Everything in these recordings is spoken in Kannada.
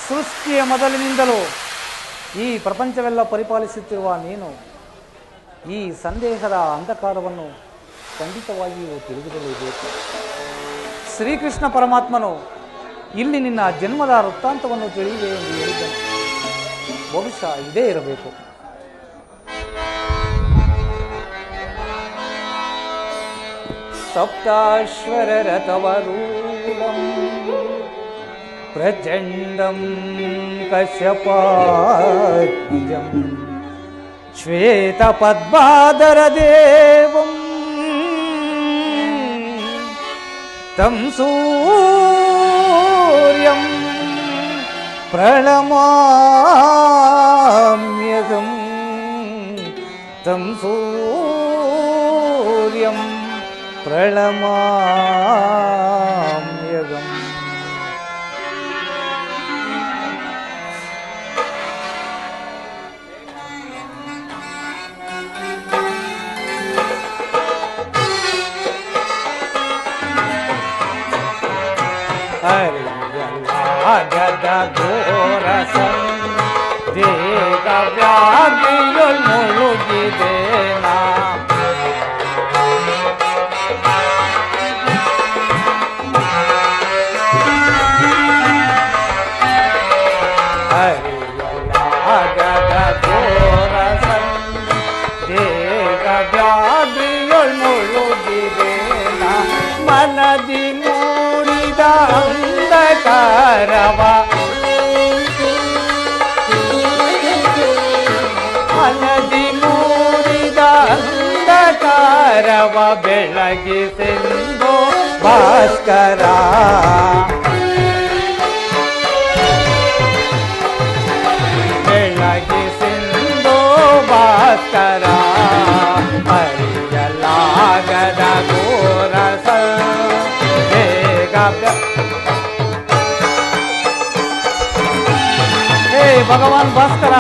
ಸೃಷ್ಟಿಯ ಮೊದಲಿನಿಂದಲೂ ಈ ಪ್ರಪಂಚವೆಲ್ಲ ಪರಿಪಾಲಿಸುತ್ತಿರುವ ನೀನು ಈ ಸಂದೇಹದ ಅಂಧಕಾರವನ್ನು ಖಂಡಿತವಾಗಿಯೂ ತಿಳಿದುಕೊಳ್ಳಬೇಕು. ಶ್ರೀಕೃಷ್ಣ ಪರಮಾತ್ಮನು ಇಲ್ಲಿ ನಿನ್ನ ಜನ್ಮದ ವೃತ್ತಾಂತವನ್ನು ತಿಳಿಯುವೆ ಎಂದು ಹೇಳಿದ್ದನು. ಬಹುಶಃ ಇದೇ ಇರಬೇಕು. ಸಪ್ತಾಶ್ವರರಥವರೂಢಂ ಪ್ರಚಂಡಂ ಕಶ್ಯಪಾತ್ಮಜಂ ಶ್ವೇತಪದ್ಮಾಧರದೇವಂ ತಂ ಸೂರ್ಯಂ ಪ್ರಣಮಾಮ್ಯಹಂ ತಂ ಸೂರ್ಯಂ ಪ್ರಣಮಾಮ್ಯಹಂ. ಗದ ಘೋರಸ ದೇಗ ವ್ಯಾಧಿಯೊಳ್ ಮುಳುಗಿದೇನ ಗದ ಘೋರಸ ದೇಗ ವ್ಯಾಧಿಯೊಳ್ ಮುಳುಗಿದೇನ ಮನದಿ ಮೂಡಿದ ಅಂಧಕಾರವ ಮನದಿ ಮೂಡಿದ ಅಂಧಕಾರವ ಬೆಳಗಿಸೆಂದು ಭಾಸ್ಕರ ಬೆಳಗಿಸೆಂದು ಭಾಸ್ಕರ ಅರಿಯಲಾಗದ ಘೋರಸ ಬೇಗ ಭಗವಾನ್ ಭಾಸ್ಕರ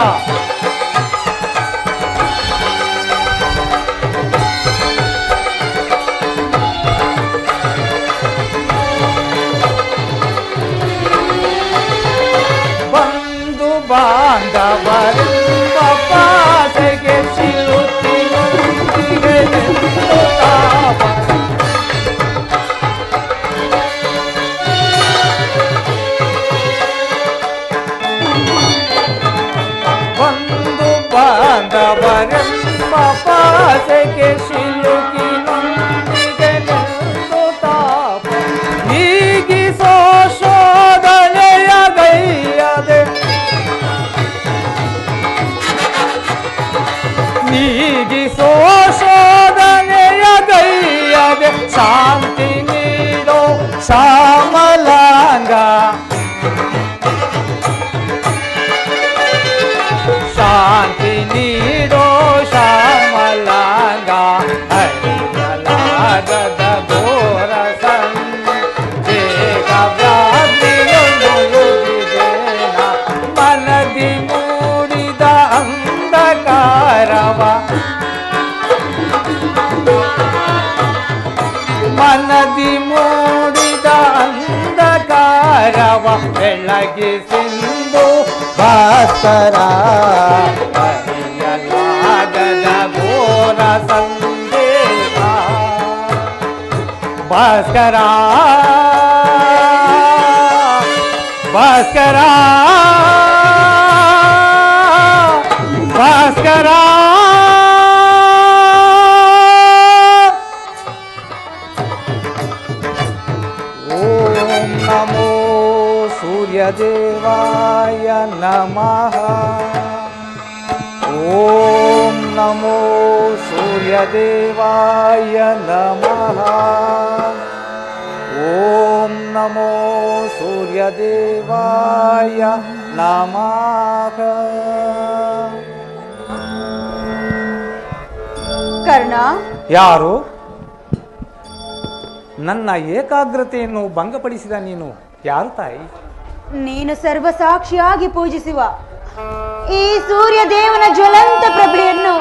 ಬಂಧು ಬಾಂಧವರೆಂಬ ಪಾದೆಗೆ ಬಾಂಧವರೆಂಬ ಪಾಸೆಗೆ ಸಿಲುಕಿ ನೊಂದಿಗೆ ನೆಂದು ತಾಪ ನೀಗಿಸೋ ಶೋಧನೆಯ ಗೈಯದೆ ನೀಗಿಸೋ ಶೋಧನೆಯ ಗೈಯದೆ ಶಾಂತಿ ನೀಡೋ ಶ್ಯಾಮಲಾಂಗ ಶಾಂತಿ ನೀಡೋ ಶ್ಯಾಮಲಾಂಗ ಹರಿಯಲಾಗದ ಘೋರ ಸಂದೇಗ ವ್ಯಾಧಿಯೊಂದುಗಿದೇನ ಮನದಿ ಮೂಡಿದ ಅಂಧಕಾರವ ಮನದಿ ಮೂಡಿದ ಅಂಧಕಾರವ ಬೆಳಗಿಸಿಂದು ಭಾಸ್ಕರ ಅರಿಯಲಾಗದ ಘೋರ ಸಂದೇಹ ಭಾಸ್ಕರ ಭಾಸ್ಕರ ಭಾಸ್ಕರ ಓಂ ನಮೋ ಸೂರ್ಯದೇವಾಯ ನಮಃ ಓಂ ನಮೋ ಸೂರ್ಯದೇವಾಯ ನಮಃ ಓಂ ನಮೋ ಸೂರ್ಯದೇವಾಯ ನಮಃ. ಕರ್ಣ, ಯಾರು? ನನ್ನ ಏಕಾಗ್ರತೆಯನ್ನು ಭಂಗಪಡಿಸಿದ ನೀನು ಯಾರು ತಾಯಿ? ನೀನು ಸರ್ವಸಾಕ್ಷಿಯಾಗಿ ಪೂಜಿಸುವ ಈ ಸೂರ್ಯ ದೇವನ ಜ್ವಲಂತ ಪ್ರಭೆಯನ್ನು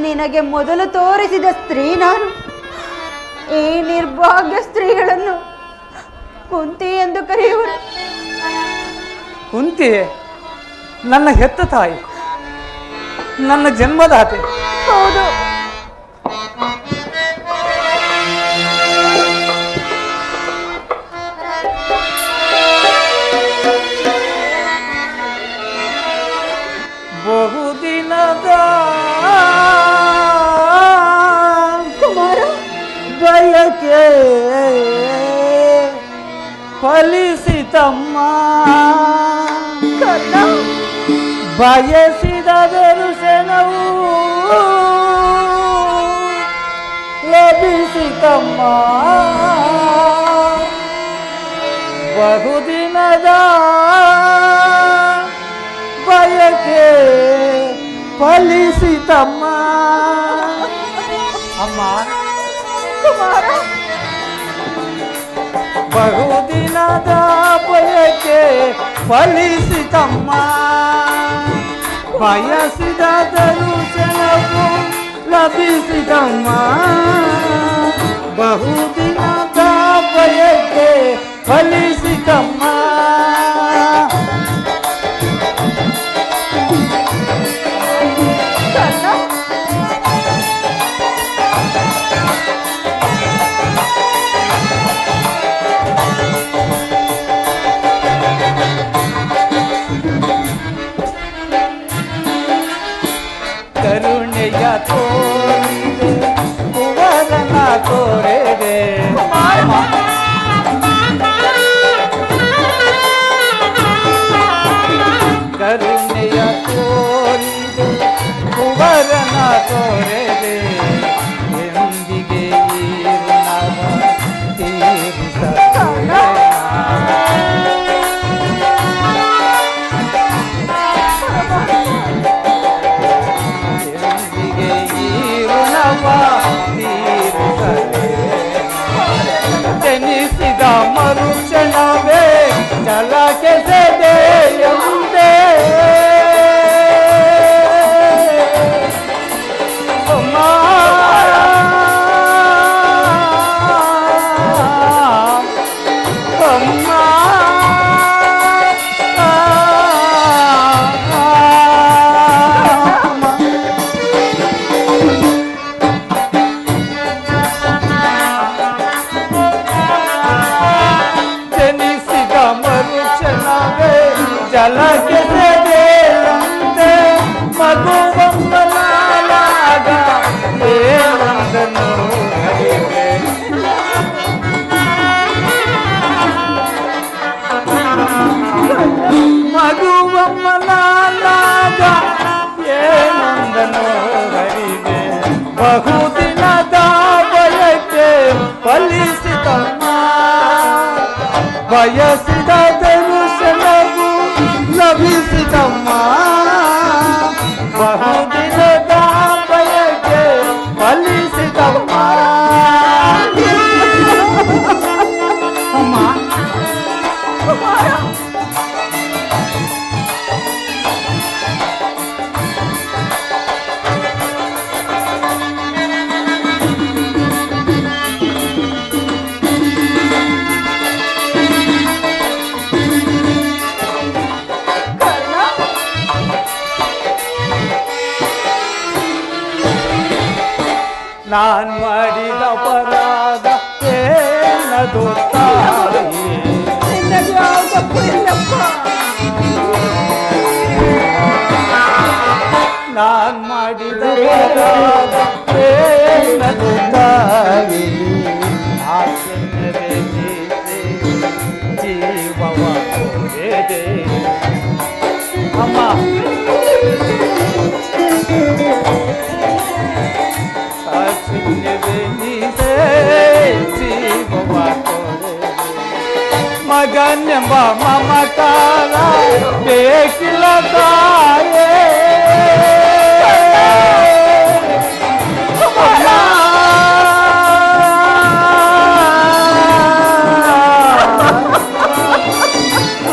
ನಿನಗೆ ಮೊದಲು ತೋರಿಸಿದ ಸ್ತ್ರೀ ನಾನು. ಈ ನಿರ್ಭಾಗ್ಯ ಸ್ತ್ರೀಗಳನ್ನು ಕುಂತಿ ಎಂದು ಕರೆಯುವರು. ಕುಂತಿ ನನ್ನ ಹೆತ್ತ ತಾಯಿ, ನನ್ನ ಜನ್ಮದಾತೆ. ಹೌದು. ಬಹುದಿನದ ಕುಮಾರ, ಬಯಕೆ ಫಲಿಸಿತಮ್ಮ, ಕರ್ಣ, ಬಯಸಿದ ದರ್ಶನವು ಲಭಿಸಿತಮ್ಮ. ಬಹುದಿನದ ಬಯಕೆ ಫಲಿಸಿತಮ್ಮ. ಅಮ್ಮ, ಕುಮಾರ, ಬಹುದಿನದ ಬಯಕೆ ಫಲಿಸಿತಮ್ಮ, ಬಯಸಿದ ದರ್ಶನವು ಲಭಿಸಿತಮ್ಮ. ಬಹುದಿನದ ಬಯಕೆ ಫಲಿಸಿತಮ್ಮ. ಕರ್ಣ, ಕರುಣೆಯ ತೋರಿದೆ ಕುವರನ ತೋರೆದೆ. ಕರುಣೆಯ ತೋರಿದೆ ಕುವರನ ತೋರೆದೆ. ಎಂದಿಗೆ ಈ ಋಣವ ತೀರಿಸಬೇಡ. ಎಂದಿಗೆ ಈ ಋಣವ ತೀರಿಸಲೇ. ಜನಿಸಿದ ಮರುಕ್ಷಣವೇ ಜಲಕ್ಕೆ ಸೆದೆಯುಂದೆ. ಅಮ್ಮ, ಅಮ್ಮ, ಜನಿಸಿದ ಮರುಕ್ಷಣವೇ ಜಲಕ್ಕೆ ಸೆದೆಯುಂದೆ. ಮಗುವಮ್ಮನಾದಾಗ ಏನೊಂದನ್ನು ಅರಿವೆ. ಮಗುವಮ್ಮನಾದಾಗ ಏನೊಂದನ್ನು ಅರಿವೆ. ಬಹುದಿನದ ಬಯಕೆ ಫಲಿಸಿತಮ್ಮ, ಬಯಸಿದ ದರ್ಶನವು ಲಭಿಸಿತಮ್ಮ. ಬಹುದಿನದ ಬಯಕೆ ಫಲಿಸಿತಮ್ಮ. ಅಮ್ಮ, ಕುಮಾರ, ಕರ್ಣ, ನಾನ್ ಮಾಡಿದ ಅಪರಾಧ ಏನದು ತಾಯಿ. ನಿನ್ನದು ಯಾವ ತಪ್ಪು ಇಲ್ಲಪ್ಪ. ನಾನ್ ಮಾಡಿದ ಅಪರಾಧ ಏನದು ತಾಯಿ. ಆಸೆನದೆ ನೀತೆ ಜೀವವ ಕೋರಿದೆ. ಅಮ್ಮ, ಆಸೆನದೆ ನೀತೆ ಜೀವವ ಕೋರಿದೆ. ಮಗನೆಂಬ ಮಮಕಾರ ಬೇಕಿಲ್ಲ ತಾಯೇ.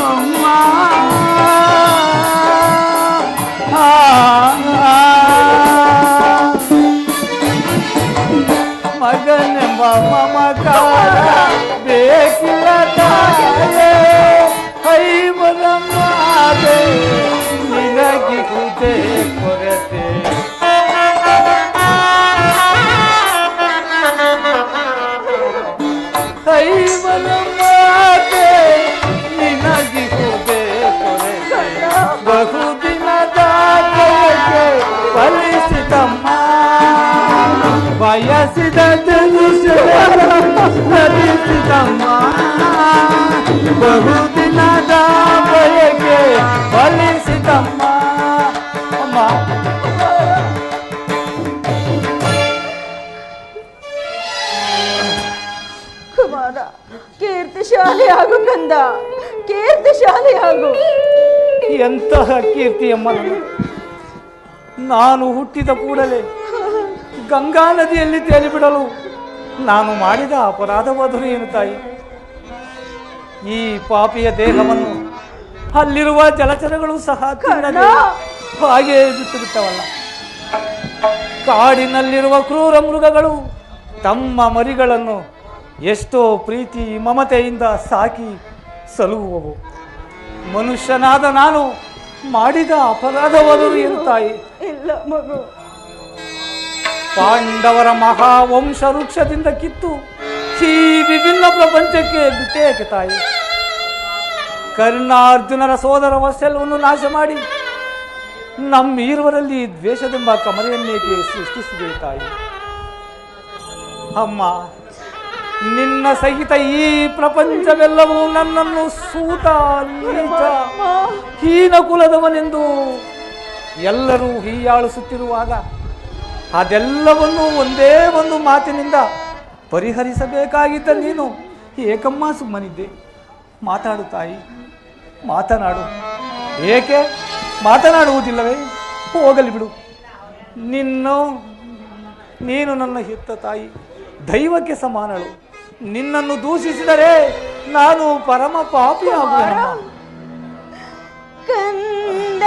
ಅಮ್ಮ, ಮಗನೆಂಬ ಮಮಕಾರ ಬೇಕಿಲ್ಲ ತಾಯೇ. ಐ ಮಗಮ್ಮ ಹಸಿದ ನಟಿಸಿದಮ್ಮ ಬಹುದಿನದ ಬಯಕೆ ಫಲಿಸಿದಮ್ಮ ಅಮ್ಮ. ಕುಮಾರ, ಕೀರ್ತಿಶಾಲಿ ಆಗು ಕಂದ, ಕೀರ್ತಿಶಾಲಿ ಆಗು. ಎಂತಹ ಕೀರ್ತಿಯಮ್ಮ ನನ್ನದು. ನಾನು ಹುಟ್ಟಿದ ಕೂಡಲೇ ಗಂಗಾ ನದಿಯಲ್ಲಿ ತೇಲಿಬಿಡಲು ನಾನು ಮಾಡಿದ ಅಪರಾಧವಾದರೂ ಏನು ತಾಯಿ? ಈ ಪಾಪಿಯ ದೇಹವನ್ನು ಅಲ್ಲಿರುವ ಜಲಚರಗಳು ಸಹ ತಿನ್ನದೆ ಹಾಗೆ ಬಿಟ್ಟು ಬಿಟ್ಟವಲ್ಲ. ಕಾಡಿನಲ್ಲಿರುವ ಕ್ರೂರ ಮೃಗಗಳು ತಮ್ಮ ಮರಿಗಳನ್ನು ಎಷ್ಟೋ ಪ್ರೀತಿ ಮಮತೆಯಿಂದ ಸಾಕಿ ಸಲುಹುವವು. ಮನುಷ್ಯನಾದ ನಾನು ಮಾಡಿದ ಅಪರಾಧವಾದರೂ ಏನು ತಾಯಿ? ಇಲ್ಲ ಮಗು. ಪಾಂಡವರ ಮಹಾವಂಶ ವೃಕ್ಷದಿಂದ ಕಿತ್ತು ಈ ವಿಭಿನ್ನ ಪ್ರಪಂಚಕ್ಕೆ ಬಿಟ್ಟೇಕೆ ತಾಯಿ? ಕರ್ಣಾರ್ಜುನರ ಸೋದರ ವತ್ಸಲ್ಯವನ್ನು ನಾಶ ಮಾಡಿ ನಮ್ಮೀರುವರಲ್ಲಿ ದ್ವೇಷವೆಂಬ ಕಮರೆಯನ್ನೇಕೆ ಸೃಷ್ಟಿಸಿದೆ ತಾಯಿ? ಅಮ್ಮ, ನಿನ್ನ ಸಹಿತ ಈ ಪ್ರಪಂಚವೆಲ್ಲವೂ ನನ್ನನ್ನು ಸೂತ ನೀಚ ಹೀನ ಕುಲದವನೆಂದು ಎಲ್ಲರೂ ಹೀಯಾಳಿಸುತ್ತಿರುವಾಗ ಅದೆಲ್ಲವನ್ನು ಒಂದೇ ಒಂದು ಮಾತಿನಿಂದ ಪರಿಹರಿಸಬೇಕಾಗಿದ್ದ ನೀನು ಏಕಮ್ಮ ಸುಮ್ಮನಿದ್ದೆ? ಮಾತಾಡು ತಾಯಿ, ಮಾತನಾಡು. ಏಕೆ ಮಾತನಾಡುವುದಿಲ್ಲವೇ? ಹೋಗಲಿ ಬಿಡು. ನೀನು ನನ್ನ ಹೆತ್ತ ತಾಯಿ, ದೈವಕ್ಕೆ ಸಮಾನಳು. ನಿನ್ನನ್ನು ದೂಷಿಸಿದರೆ ನಾನು ಪರಮ ಪಾಪಿ ಆಗುವೆನಮ್ಮ. ಕಂದ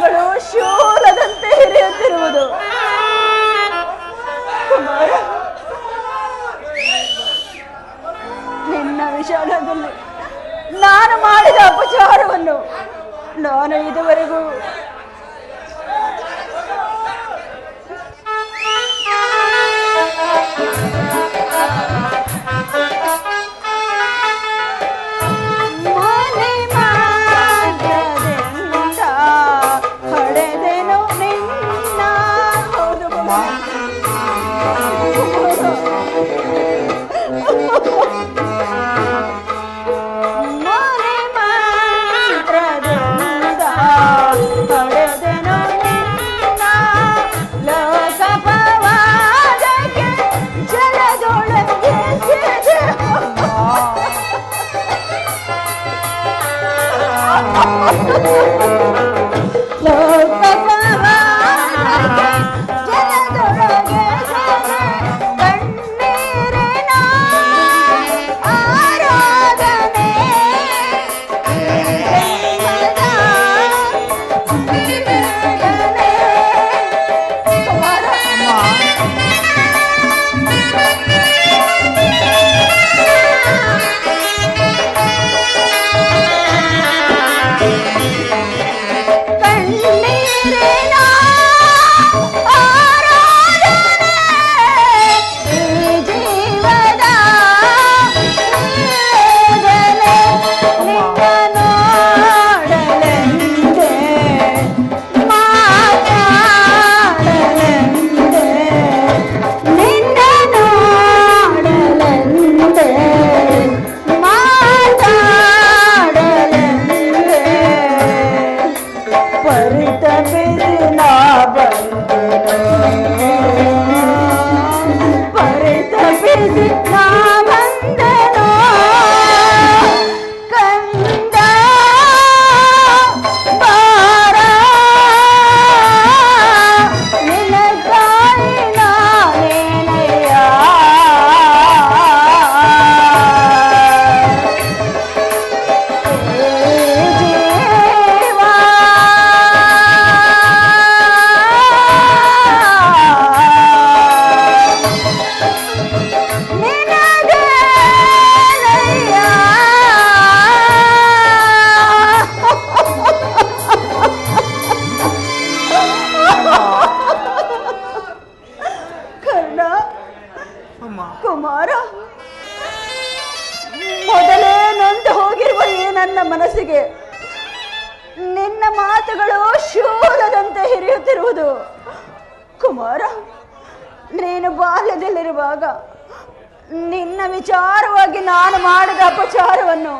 ಮಾತುಗಳು ಶೂಲದಂತೆ ಹಿರಿಯುತ್ತಿರುವುದು. ಕುಮಾರ, ನಿನ್ನ ವಿಚಾರದಲ್ಲಿ ನಾನು ಮಾಡಿದ ಅಪಚಾರವನ್ನು ನಾನು ಇದುವರೆಗೂ ಕುಮಾರ, ಮೊದಲೇ ನೊಂದು ಹೋಗಿರುವ ಈ ನನ್ನ ಮನಸ್ಸಿಗೆ ನಿನ್ನ ಮಾತುಗಳು ಶೂಲದಂತೆ ಹಿರಿಯುತ್ತಿರುವುದು. ಕುಮಾರ, ನೀನು ಬಾಲ್ಯದಲ್ಲಿರುವಾಗ ನಿನ್ನ ವಿಚಾರವಾಗಿ ನಾನು ಮಾಡಿದ ಅಪಚಾರವನ್ನು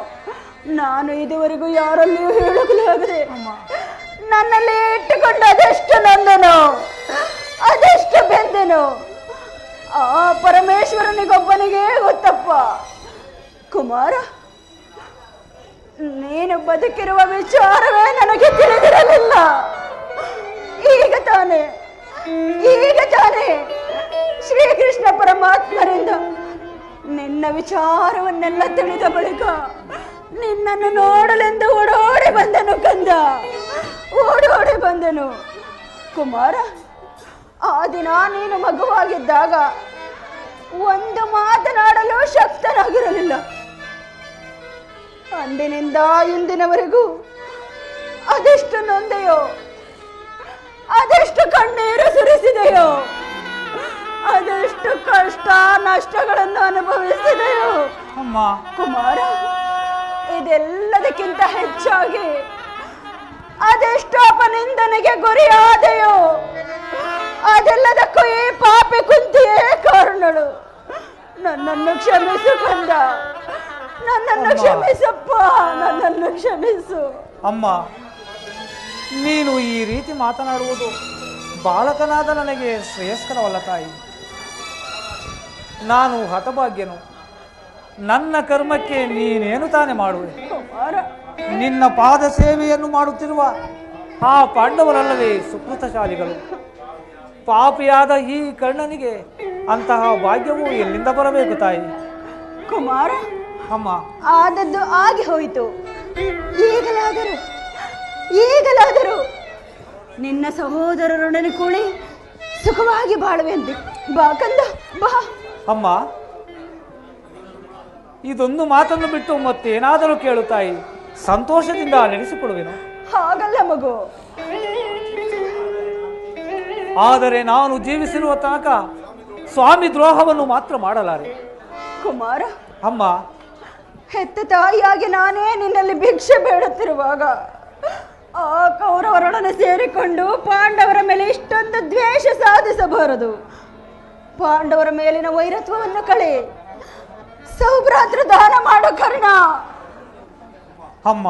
ನಾನು ಇದುವರೆಗೂ ಯಾರಲ್ಲಿಯೂ ಹೇಳಲಾಗದೆ ನನ್ನಲ್ಲಿ ಇಟ್ಟುಕೊಂಡು ಅದೆಷ್ಟು ನೊಂದನು, ಅದೆಷ್ಟು ಬೆಂದನು, ಆ ಪರಮೇಶ್ವರನಿಗೊಬ್ಬನಿಗೆ ಗೊತ್ತಪ್ಪ. ಕುಮಾರ, ನೀನು ಬದುಕಿರುವ ವಿಚಾರವೇ ನನಗೆ ತಿಳಿದಿರಲಿಲ್ಲ. ಈಗ ತಾನೇ ಶ್ರೀಕೃಷ್ಣ ಪರಮಾತ್ಮರಿಂದ ನಿನ್ನ ವಿಚಾರವನ್ನೆಲ್ಲ ತಿಳಿದ ಬಳಿಕ ನಿನ್ನನ್ನು ನೋಡಲೆಂದು ಓಡೋಡಿ ಬಂದನು ಕಂದ, ಓಡೋಡಿ ಬಂದನು. ಕುಮಾರ, ಆ ದಿನ ನೀನು ಮಗುವಾಗಿದ್ದಾಗ ಒಂದು ಮಾತನಾಡಲು ಶಕ್ತನಾಗಿರಲಿಲ್ಲ. ಅಂದಿನಿಂದ ಇಂದಿನವರೆಗೂ ಅದೆಷ್ಟು ನೊಂದೆಯೋ, ಅದೆಷ್ಟು ಕಣ್ಣೀರು ಸುರಿಸಿದೆಯೋ, ಅದೆಷ್ಟು ಕಷ್ಟ ನಷ್ಟಗಳನ್ನು ಅನುಭವಿಸಿದೆಯೋ. ಕುಮಾರ, ಇದೆಲ್ಲದಕ್ಕಿಂತ ಹೆಚ್ಚಾಗಿ ಅದೆಷ್ಟು ಅಪನಿಂದನೆಗೆ ಗುರಿಯಾದೆಯೋ. ಅದೆಲ್ಲದಕ್ಕೂ ಈ ಪಾಪಿ ಕುಂತಿಯೇ ಕಾರಣಳು. ನನ್ನನ್ನು ಕ್ಷಮಿಸು ಕಂದ, ನನ್ನನ್ನು ಕ್ಷಮಿಸಪ್ಪ, ನನ್ನನ್ನು ಕ್ಷಮಿಸು. ಅಮ್ಮ, ನೀನು ಈ ರೀತಿ ಮಾತನಾಡುವುದು ಬಾಲಕನಾದ ನನಗೆ ಶ್ರೇಯಸ್ಕರವಲ್ಲ ತಾಯಿ. ನಾನು ಹತಭಾಗ್ಯನು. ನನ್ನ ಕರ್ಮಕ್ಕೆ ನೀನೇನು ತಾನೇ ಮಾಡುವೆ? ನಿನ್ನ ಪಾದ ಸೇವೆಯನ್ನು ಮಾಡುತ್ತಿರುವ ಆ ಪಾಂಡವರಲ್ಲವೇ ಸುಕೃತಶಾಲಿಗಳು. ಪಾಪಿಯಾದ ಈ ಕರ್ಣನಿಗೆ ಅಂತಹ ಭಾಗ್ಯವು ಎಲ್ಲಿಂದ ಬರಬೇಕು ತಾಯಿ? ಕುಮಾರ, ಅಮ್ಮ, ಆದದ್ದು ಆಗಿ ಹೋಯಿತು. ಈಗಲಾದರೂ ನಿನ್ನ ಸಹೋದರರೊಡನೆ ಕೂಡಿ ಸುಖವಾಗಿ ಬಾಳುವೆ ಅಂದೆ. ಬಾ ಕಂದ ಬಾ. ಅಮ್ಮ, ಇದೊಂದು ಮಾತನ್ನು ಬಿಟ್ಟು ಮತ್ತೇನಾದರೂ ಕೇಳು ತಾಯಿ, ಸಂತೋಷದಿಂದ ನಡೆಸಿಕೊಡುವೆನು. ಹಾಗಲ್ಲ ಮಗು. ಆದರೆ ನಾನು ಜೀವಿಸಿರುವ ತನಕ ಸ್ವಾಮಿ ದ್ರೋಹವನ್ನು ಮಾತ್ರ ಮಾಡಲಾರೆ. ಕುಮಾರ, ಅಮ್ಮ, ಹೆತ್ತ ತಾಯಿಯಾಗಿ ನಾನೇ ನಿನ್ನಲ್ಲಿ ಭಿಕ್ಷೆ ಬೇಡುತ್ತಿರುವಾಗ ಆ ಕೌರವರೊಡನೆ ಸೇರಿಕೊಂಡು ಪಾಂಡವರ ಮೇಲೆ ಇಷ್ಟೊಂದು ದ್ವೇಷ ಸಾಧಿಸಬಾರದು. ಪಾಂಡವರ ಮೇಲಿನ ವೈರತ್ವವನ್ನು ಕಳೆ, ಸೌಭ್ರಾತೃ ದಾನ ಮಾಡು ಕರ್ಣ. ಅಮ್ಮ,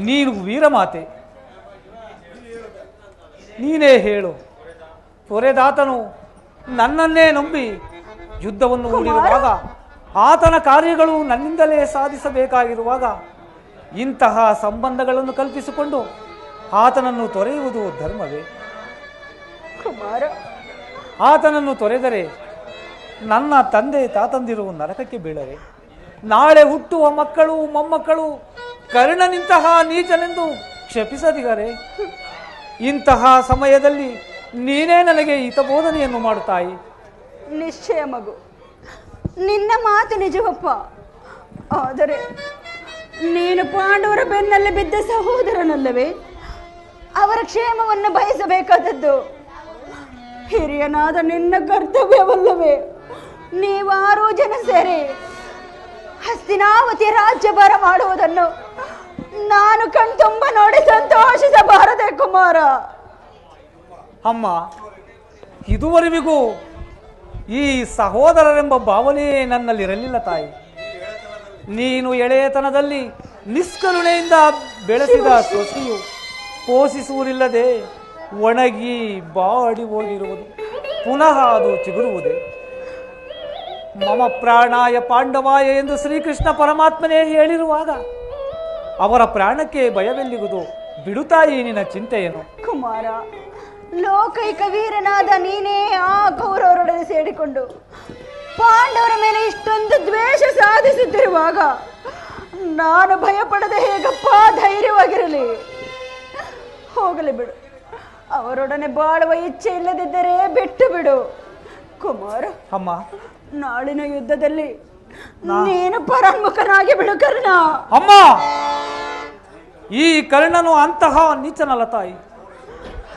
ನೀನು ವೀರಮಾತೆ, ನೀನೇ ಹೇಳು. ತೊರೆದಾತನು ನನ್ನನ್ನೇ ನಂಬಿ ಯುದ್ಧವನ್ನು ಹೂಡಿರುವಾಗ, ಆತನ ಕಾರ್ಯಗಳು ನನ್ನಿಂದಲೇ ಸಾಧಿಸಬೇಕಾಗಿರುವಾಗ, ಇಂತಹ ಸಂಬಂಧಗಳನ್ನು ಕಲ್ಪಿಸಿಕೊಂಡು ಆತನನ್ನು ತೊರೆಯುವುದು ಧರ್ಮವೇ? ಕುಮಾರ, ಆತನನ್ನು ತೊರೆದರೆ ನನ್ನ ತಂದೆ ತಾತಂದಿರು ನರಕಕ್ಕೆ ಬೀಳರೆ, ನಾಳೆ ಹುಟ್ಟುವ ಮಕ್ಕಳು ಮೊಮ್ಮಕ್ಕಳು ಕರ್ಣನಿಂತಹ ನೀಚನೆಂದು ಕ್ಷಪಿಸದಿಗರೆ. ಇಂತಹ ಸಮಯದಲ್ಲಿ ನೀನೇ ನನಗೆ ಹಿತಬೋಧನೆಯನ್ನು ಮಾಡುತ್ತಾಯಿ. ನಿಶ್ಚಯ ಮಗು, ನಿನ್ನ ಮಾತು ನಿಜವಪ್ಪ. ಆದರೆ ನೀನು ಪಾಂಡವರ ಬೆನ್ನಲ್ಲಿ ಬಿದ್ದ ಸಹೋದರನಲ್ಲವೇ? ಅವರ ಕ್ಷೇಮವನ್ನು ಬಯಸಬೇಕಾದದ್ದು ಹಿರಿಯನಾದ ನಿನ್ನ ಕರ್ತವ್ಯವಲ್ಲವೇ? ನೀವಾರು ಜನ ಸೇರಿ ಹಸ್ತಿನಾವತಿ ರಾಜ್ಯಭಾರ ಮಾಡುವುದನ್ನು ನಾನು ಕಣ್ತುಂಬ ನೋಡಿ ಸಂತೋಷಿಸಬಾರದೆ ಕುಮಾರ? ಅಮ್ಮ, ಇದುವರೆವಿಗೂ ಈ ಸಹೋದರರೆಂಬ ಭಾವನೆಯೇ ನನ್ನಲ್ಲಿರಲಿಲ್ಲ ತಾಯಿ. ನೀನು ಎಳೆಯತನದಲ್ಲಿ ನಿಷ್ಕರುಣೆಯಿಂದ ಬೆಳೆಸಿದ ಸೊಸೆಯು ಪೋಷಿಸುವುದಿಲ್ಲದೆ ಒಣಗಿ ಬಾಡಿ ಹೋಗಿರುವುದು ಪುನಃ ಅದು ಚಿಗುರುವುದೇ? ಮಮ ಪ್ರಾಣಾಯ ಪಾಂಡವಾಯ ಎಂದು ಶ್ರೀಕೃಷ್ಣ ಪರಮಾತ್ಮನೇ ಹೇಳಿರುವಾಗ ಅವರ ಪ್ರಾಣಕ್ಕೆ ಭಯವೆಲ್ಲಿಗುವುದು? ಬಿಡುತ್ತಾಯಿ ನಿನ್ನ ಚಿಂತೆಯನ್ನು. ಕುಮಾರ, ಲೋಕೈಕ ವೀರನಾದ ನೀನೇ ಆ ಕೌರವರೊಡನೆ ಸೇರಿಕೊಂಡು ಪಾಂಡವರ ಮೇಲೆ ಇಷ್ಟೊಂದು ದ್ವೇಷ ಸಾಧಿಸುತ್ತಿರುವಾಗ ನಾನು ಭಯಪಡದೆ ಹೇಗಪ್ಪ ಧೈರ್ಯವಾಗಿರಲಿ? ಹೋಗಲಿ ಬಿಡು. ಅವರೊಡನೆ ಬಾಳುವ ಇಚ್ಛೆ ಇಲ್ಲದಿದ್ದರೆ ಬಿಟ್ಟು ಬಿಡು ಕುಮಾರ. ಅಮ್ಮ, ನಾಳಿನ ಯುದ್ಧದಲ್ಲಿ ನೀನು ಪರಾನ್ಮುಖನಾಗಿ ಬಿಡು ಕರ್ಣ. ಅಮ್ಮ, ಈ ಕರ್ಣನು ಅಂತಹ ನೀಚನಲ್ಲ ತಾಯಿ.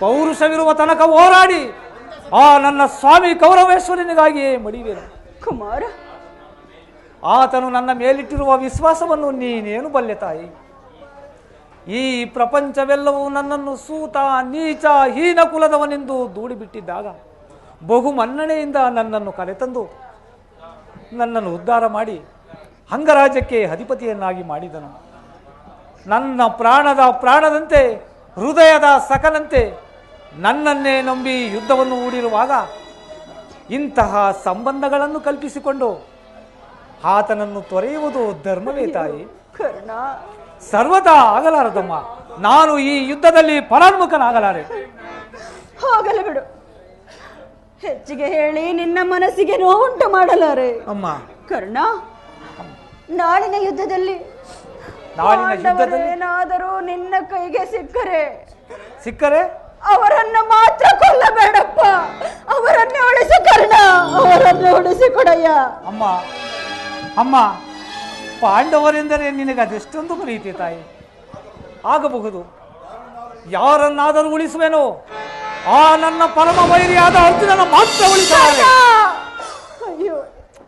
ಪೌರುಷವಿರುವ ತನಕ ಹೋರಾಡಿ ಆ ನನ್ನ ಸ್ವಾಮಿ ಕೌರವೇಶ್ವರನಿಗಾಗಿಯೇ ಮಡಿವೇನು. ಕುಮಾರ, ಆತನು ನನ್ನ ಮೇಲಿಟ್ಟಿರುವ ವಿಶ್ವಾಸವನ್ನು ನೀನೇನು ಬಲ್ಲೆ ತಾಯಿ? ಈ ಪ್ರಪಂಚವೆಲ್ಲವೂ ನನ್ನನ್ನು ಸೂತ ನೀಚ ಹೀನ ಕುಲದವನೆಂದು ದೂಡಿಬಿಟ್ಟಿದ್ದಾಗ ಬಹು ಮನ್ನಣೆಯಿಂದ ನನ್ನನ್ನು ಕರೆತಂದು ನನ್ನನ್ನು ಉದ್ಧಾರ ಮಾಡಿ ಅಂಗರಾಜ್ಯಕ್ಕೆ ಅಧಿಪತಿಯನ್ನಾಗಿ ಮಾಡಿದನು. ನನ್ನ ಪ್ರಾಣದ ಪ್ರಾಣದಂತೆ ಹೃದಯದ ಸಖನಂತೆ ನನ್ನನ್ನೇ ನಂಬಿ ಯುದ್ಧವನ್ನು ಹೂಡಿರುವಾಗ ಇಂತಹ ಸಂಬಂಧಗಳನ್ನು ಕಲ್ಪಿಸಿಕೊಂಡು ಆತನನ್ನು ತೊರೆಯುವುದು ಧರ್ಮವೇ ತಾಯಿ? ಕರ್ಣ, ಸರ್ವತಾ ಆಗಲಾರದಮ್ಮ. ನಾನು ಈ ಯುದ್ಧದಲ್ಲಿ ಪರಾನ್ಮುಖನಾಗಲಾರೆ. ಹೋಗಲಿ ಬಿಡು. ಹೆಚ್ಚಿಗೆ ಹೇಳಿ ನಿನ್ನ ಮನಸ್ಸಿಗೆ ನೋವುಂಟು ಮಾಡಲಾರೆ. ಅಮ್ಮ, ಕರ್ಣ, ನಾಳಿನ ಯುದ್ಧದಲ್ಲಿ ಏನಾದರೂ ನಿನ್ನ ಕೈಗೆ ಸಿಕ್ಕರೆ ಅವರನ್ನು ಮಾತ್ರ ಕೊಲ್ಲಬೇಡಪ್ಪ. ಅವರನ್ನು ಉಳಿಸಿ ಕರ್ಣ, ಅವರನ್ನು ಉಳಿಸಿ ಕೊಡಯ್ಯ. ಅಮ್ಮ, ಅಮ್ಮ, ಪಾಂಡವರೆಂದರೆ ನಿನಗೆ ಅದೆಷ್ಟೊಂದು ಪ್ರೀತಿ ತಾಯಿ. ಆಗಬಹುದು, ಯಾರನ್ನಾದರೂ ಉಳಿಸುವೆನೋ ಆ ನನ್ನ ಪರಮ ವೈರಿಯಾದ ಅರ್ಜುನನ ಮಾತ್ರ ಉಳಿಸಲಾರೆ. ಅಯ್ಯೋ,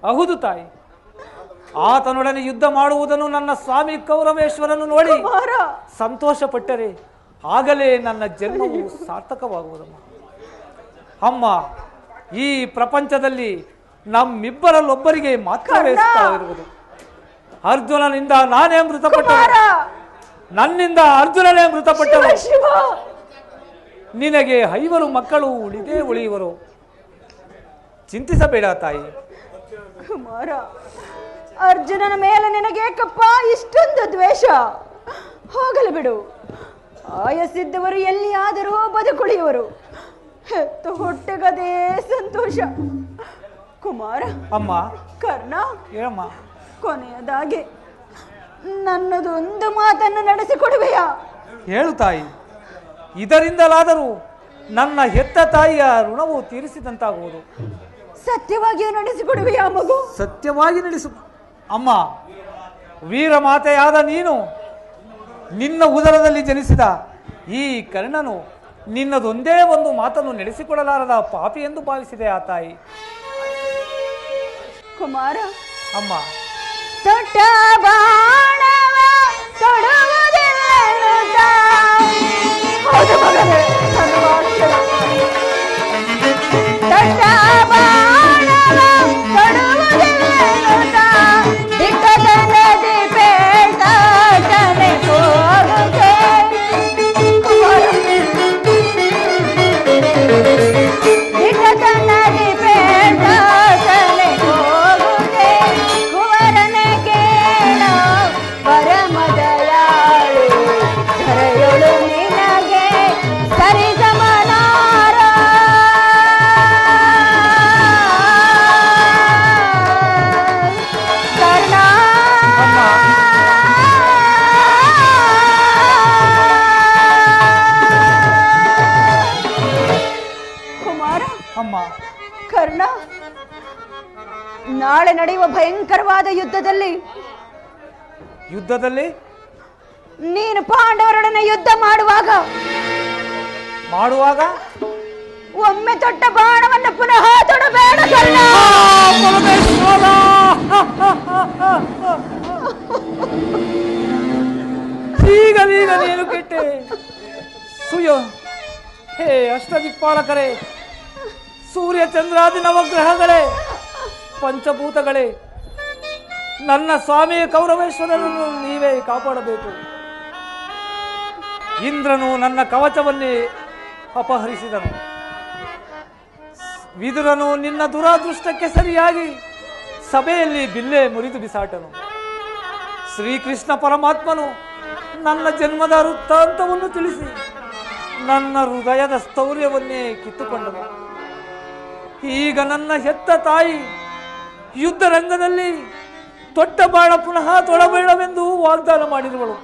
ಹೌದು ತಾಯಿ. ಆತನೊಡನೆ ಯುದ್ಧ ಮಾಡುವುದನ್ನು ನನ್ನ ಸ್ವಾಮಿ ಕೌರವೇಶ್ವರನು ನೋಡಿ ಸಂತೋಷ ಪಟ್ಟರೆ ಆಗಲೇ ನನ್ನ ಜನ್ಮವು ಸಾರ್ಥಕವಾಗುವುದಮ್ಮ. ಅಮ್ಮ, ಈ ಪ್ರಪಂಚದಲ್ಲಿ ನಮ್ಮಿಬ್ಬರಲ್ಲೊಬ್ಬರಿಗೆ ಮಾತ್ರವೇ ಇರುವುದು. ಅರ್ಜುನನಿಂದ ನಾನೇ ಮೃತಪಟ್ಟರು, ನನ್ನಿಂದ ಅರ್ಜುನನೇ ಮೃತಪಟ್ಟರು. ನಿನಗೆ 5 ಮಕ್ಕಳು ಉಳಿದೇ ಉಳಿಯುವರು. ಚಿಂತಿಸಬೇಡ ತಾಯಿ. ಕುಮಾರ, ಅರ್ಜುನನ ಮೇಲೆ ನಿನಗೇಕಪ್ಪ ಇಷ್ಟೊಂದು ದ್ವೇಷ? ಹೋಗಲಿ ಬಿಡು. ಆಯಸ್ಸಿದ್ದವರು ಎಲ್ಲಿಯಾದರೂ ಬದುಕುಳಿಯುವರು. ಹೆತ್ತು ಹೊಟ್ಟೆಗದೇ ಸಂತೋಷ. ಕುಮಾರ, ಅಮ್ಮ, ಕರ್ಣ, ಹೇಳಮ್ಮ. ಕೊನೆಯದಾಗಿ ನನ್ನದೊಂದು ಮಾತನ್ನು ನಡೆಸಿಕೊಡುವೆಯಾ? ಹೇಳು ತಾಯಿ. ಇದರಿಂದಲಾದರೂ ನನ್ನ ಹೆತ್ತ ತಾಯಿಯ ಋಣವು ತೀರಿಸಿದಂತಾಗುವುದು. ಸತ್ಯವಾಗಿಯೂ ನಡೆಸಿಕೊಡುವೆಯಾ ಮಗು? ಸತ್ಯವಾಗಿ ನಡೆಸು ಅಮ್ಮ. ವೀರ ಮಾತೆಯಾದ ನೀನು ನಿನ್ನ ಉದರದಲ್ಲಿ ಜನಿಸಿದ ಈ ಕರ್ಣನು ನಿನ್ನದೊಂದೇ ಒಂದು ಮಾತನ್ನು ನಡೆಸಿಕೊಡಲಾರದ ಪಾಪಿ ಎಂದು ಭಾವಿಸಿದೆ ಆ ತಾಯಿ. ಕುಮಾರ, ಅಮ್ಮ, ತೊಟ್ಟ ಬಾಣವ ತೊಡುವುದಿಲ್ಲ. ಹೌದು ಮಗನೇ, ನನ್ನ ವಾಕ್ಯ. ತೊಟ್ಟ ಬಾಣವ ತೊಡುವುದಿಲ್ಲ. ದಿಟ್ಟದ ನದಿ ಬೇಟಾಟನೆ ಹೋಗುತ್ತೆ. ಕುಮಾರ, ದಿಟ್ಟದ ನದಿ ಬೇಟಾಟನೆ ಹೋಗುತ್ತೆ. ಕುವರನೆ ಕೇಳ ಪರಮದಯಾಳು, ಧರೆಯೊಳು ನಿನಗೆ ಸರಿಸಮನಾರ. ಕರ್ಣ, ಕುಮಾರ, ಅಮ್ಮ, ಕರ್ಣ, ನಾಳೆ ನಡೆಯುವ ಭಯಂಕರವಾದ ಯುದ್ಧದಲ್ಲಿ ನೀನು ಪಾಂಡವರೊಡನೆ ಯುದ್ಧ ಮಾಡುವಾಗ ಒಮ್ಮೆ ತೊಟ್ಟ ಬಾಣವನ್ನು ಪುನಃ ತೊಡಬೇಡ ಕರ್ಣ. ಈಗ ನೀನು ಕೆಟ್ಟೆ. ಹೇ ಅಷ್ಟದಿಕ್ಪಾಲಕರೇ, ಸೂರ್ಯ ಚಂದ್ರಾದಿ ನವಗ್ರಹಗಳೇ, ಪಂಚಭೂತಗಳೇ, ನನ್ನ ಸ್ವಾಮಿ ಕೌರವೇಶ್ವರನನ್ನು ನೀವೇ ಕಾಪಾಡಬೇಕು. ಇಂದ್ರನು ನನ್ನ ಕವಚವನ್ನೇ ಅಪಹರಿಸಿದನು. ವಿದುರನು ನಿನ್ನ ದುರಾದೃಷ್ಟಕ್ಕೆ ಸರಿಯಾಗಿ ಸಭೆಯಲ್ಲಿ ಬಿಲ್ಲೆ ಮುರಿದು ಬಿಸಾಟನು. ಶ್ರೀಕೃಷ್ಣ ಪರಮಾತ್ಮನು ನನ್ನ ಜನ್ಮದ ವೃತ್ತಾಂತವನ್ನು ತಿಳಿಸಿ ನನ್ನ ಹೃದಯದ ಸ್ಥೌರ್ಯವನ್ನೇ ಕಿತ್ತುಕೊಂಡನು. ಈಗ ನನ್ನ ಹೆತ್ತ ತಾಯಿ ಯುದ್ಧ ರಂಗದಲ್ಲಿ ತೊಟ್ಟ ಬಾಣ ಪುನಃ ತೊಡಬೇಡವೆಂದು ವಾಗ್ದಾನ ಮಾಡಿರುವಳು.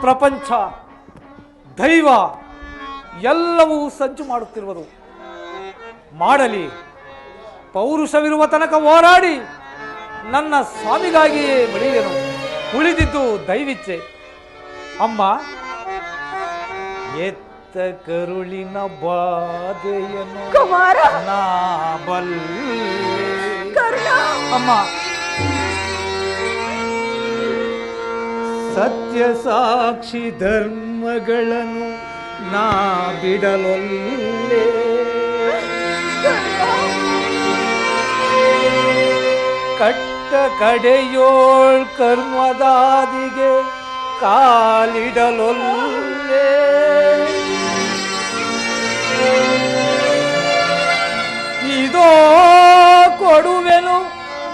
ಪ್ರಪಂಚ, ದೈವ ಎಲ್ಲವೂ ಸಂಚು ಮಾಡುತ್ತಿರುವುದು. ಮಾಡಲಿ, ಪೌರುಷವಿರುವ ತನಕ ಹೋರಾಡಿ ನನ್ನ ಸ್ವಾಮಿಗಾಗಿಯೇ ಮಡಿಯನು. ಉಳಿದಿದ್ದು ದೈವಿಚ್ಛೆ. ಅಮ್ಮ, ಎತ್ತ ಕರುಳಿನ ಬಾಧೆಯನ್ನು ಕುಮಾರ, ನಾ ಬಲ್ಲೆ. ಕರ್ಣ, ಅಮ್ಮ, ಸತ್ಯ ಸಾಕ್ಷಿ ಧರ್ಮಗಳನ್ನು ನಾ ಬಿಡಲೊಲ್ಲೆ. ಕಟ್ಟ ಕಡೆಯೋಳ್ ಕರ್ಮದಾದಿಗೆ ಕಾಲಿಡಲೊಲ್ಲೆ. ಇದೋ ಕೊಡುವೆನು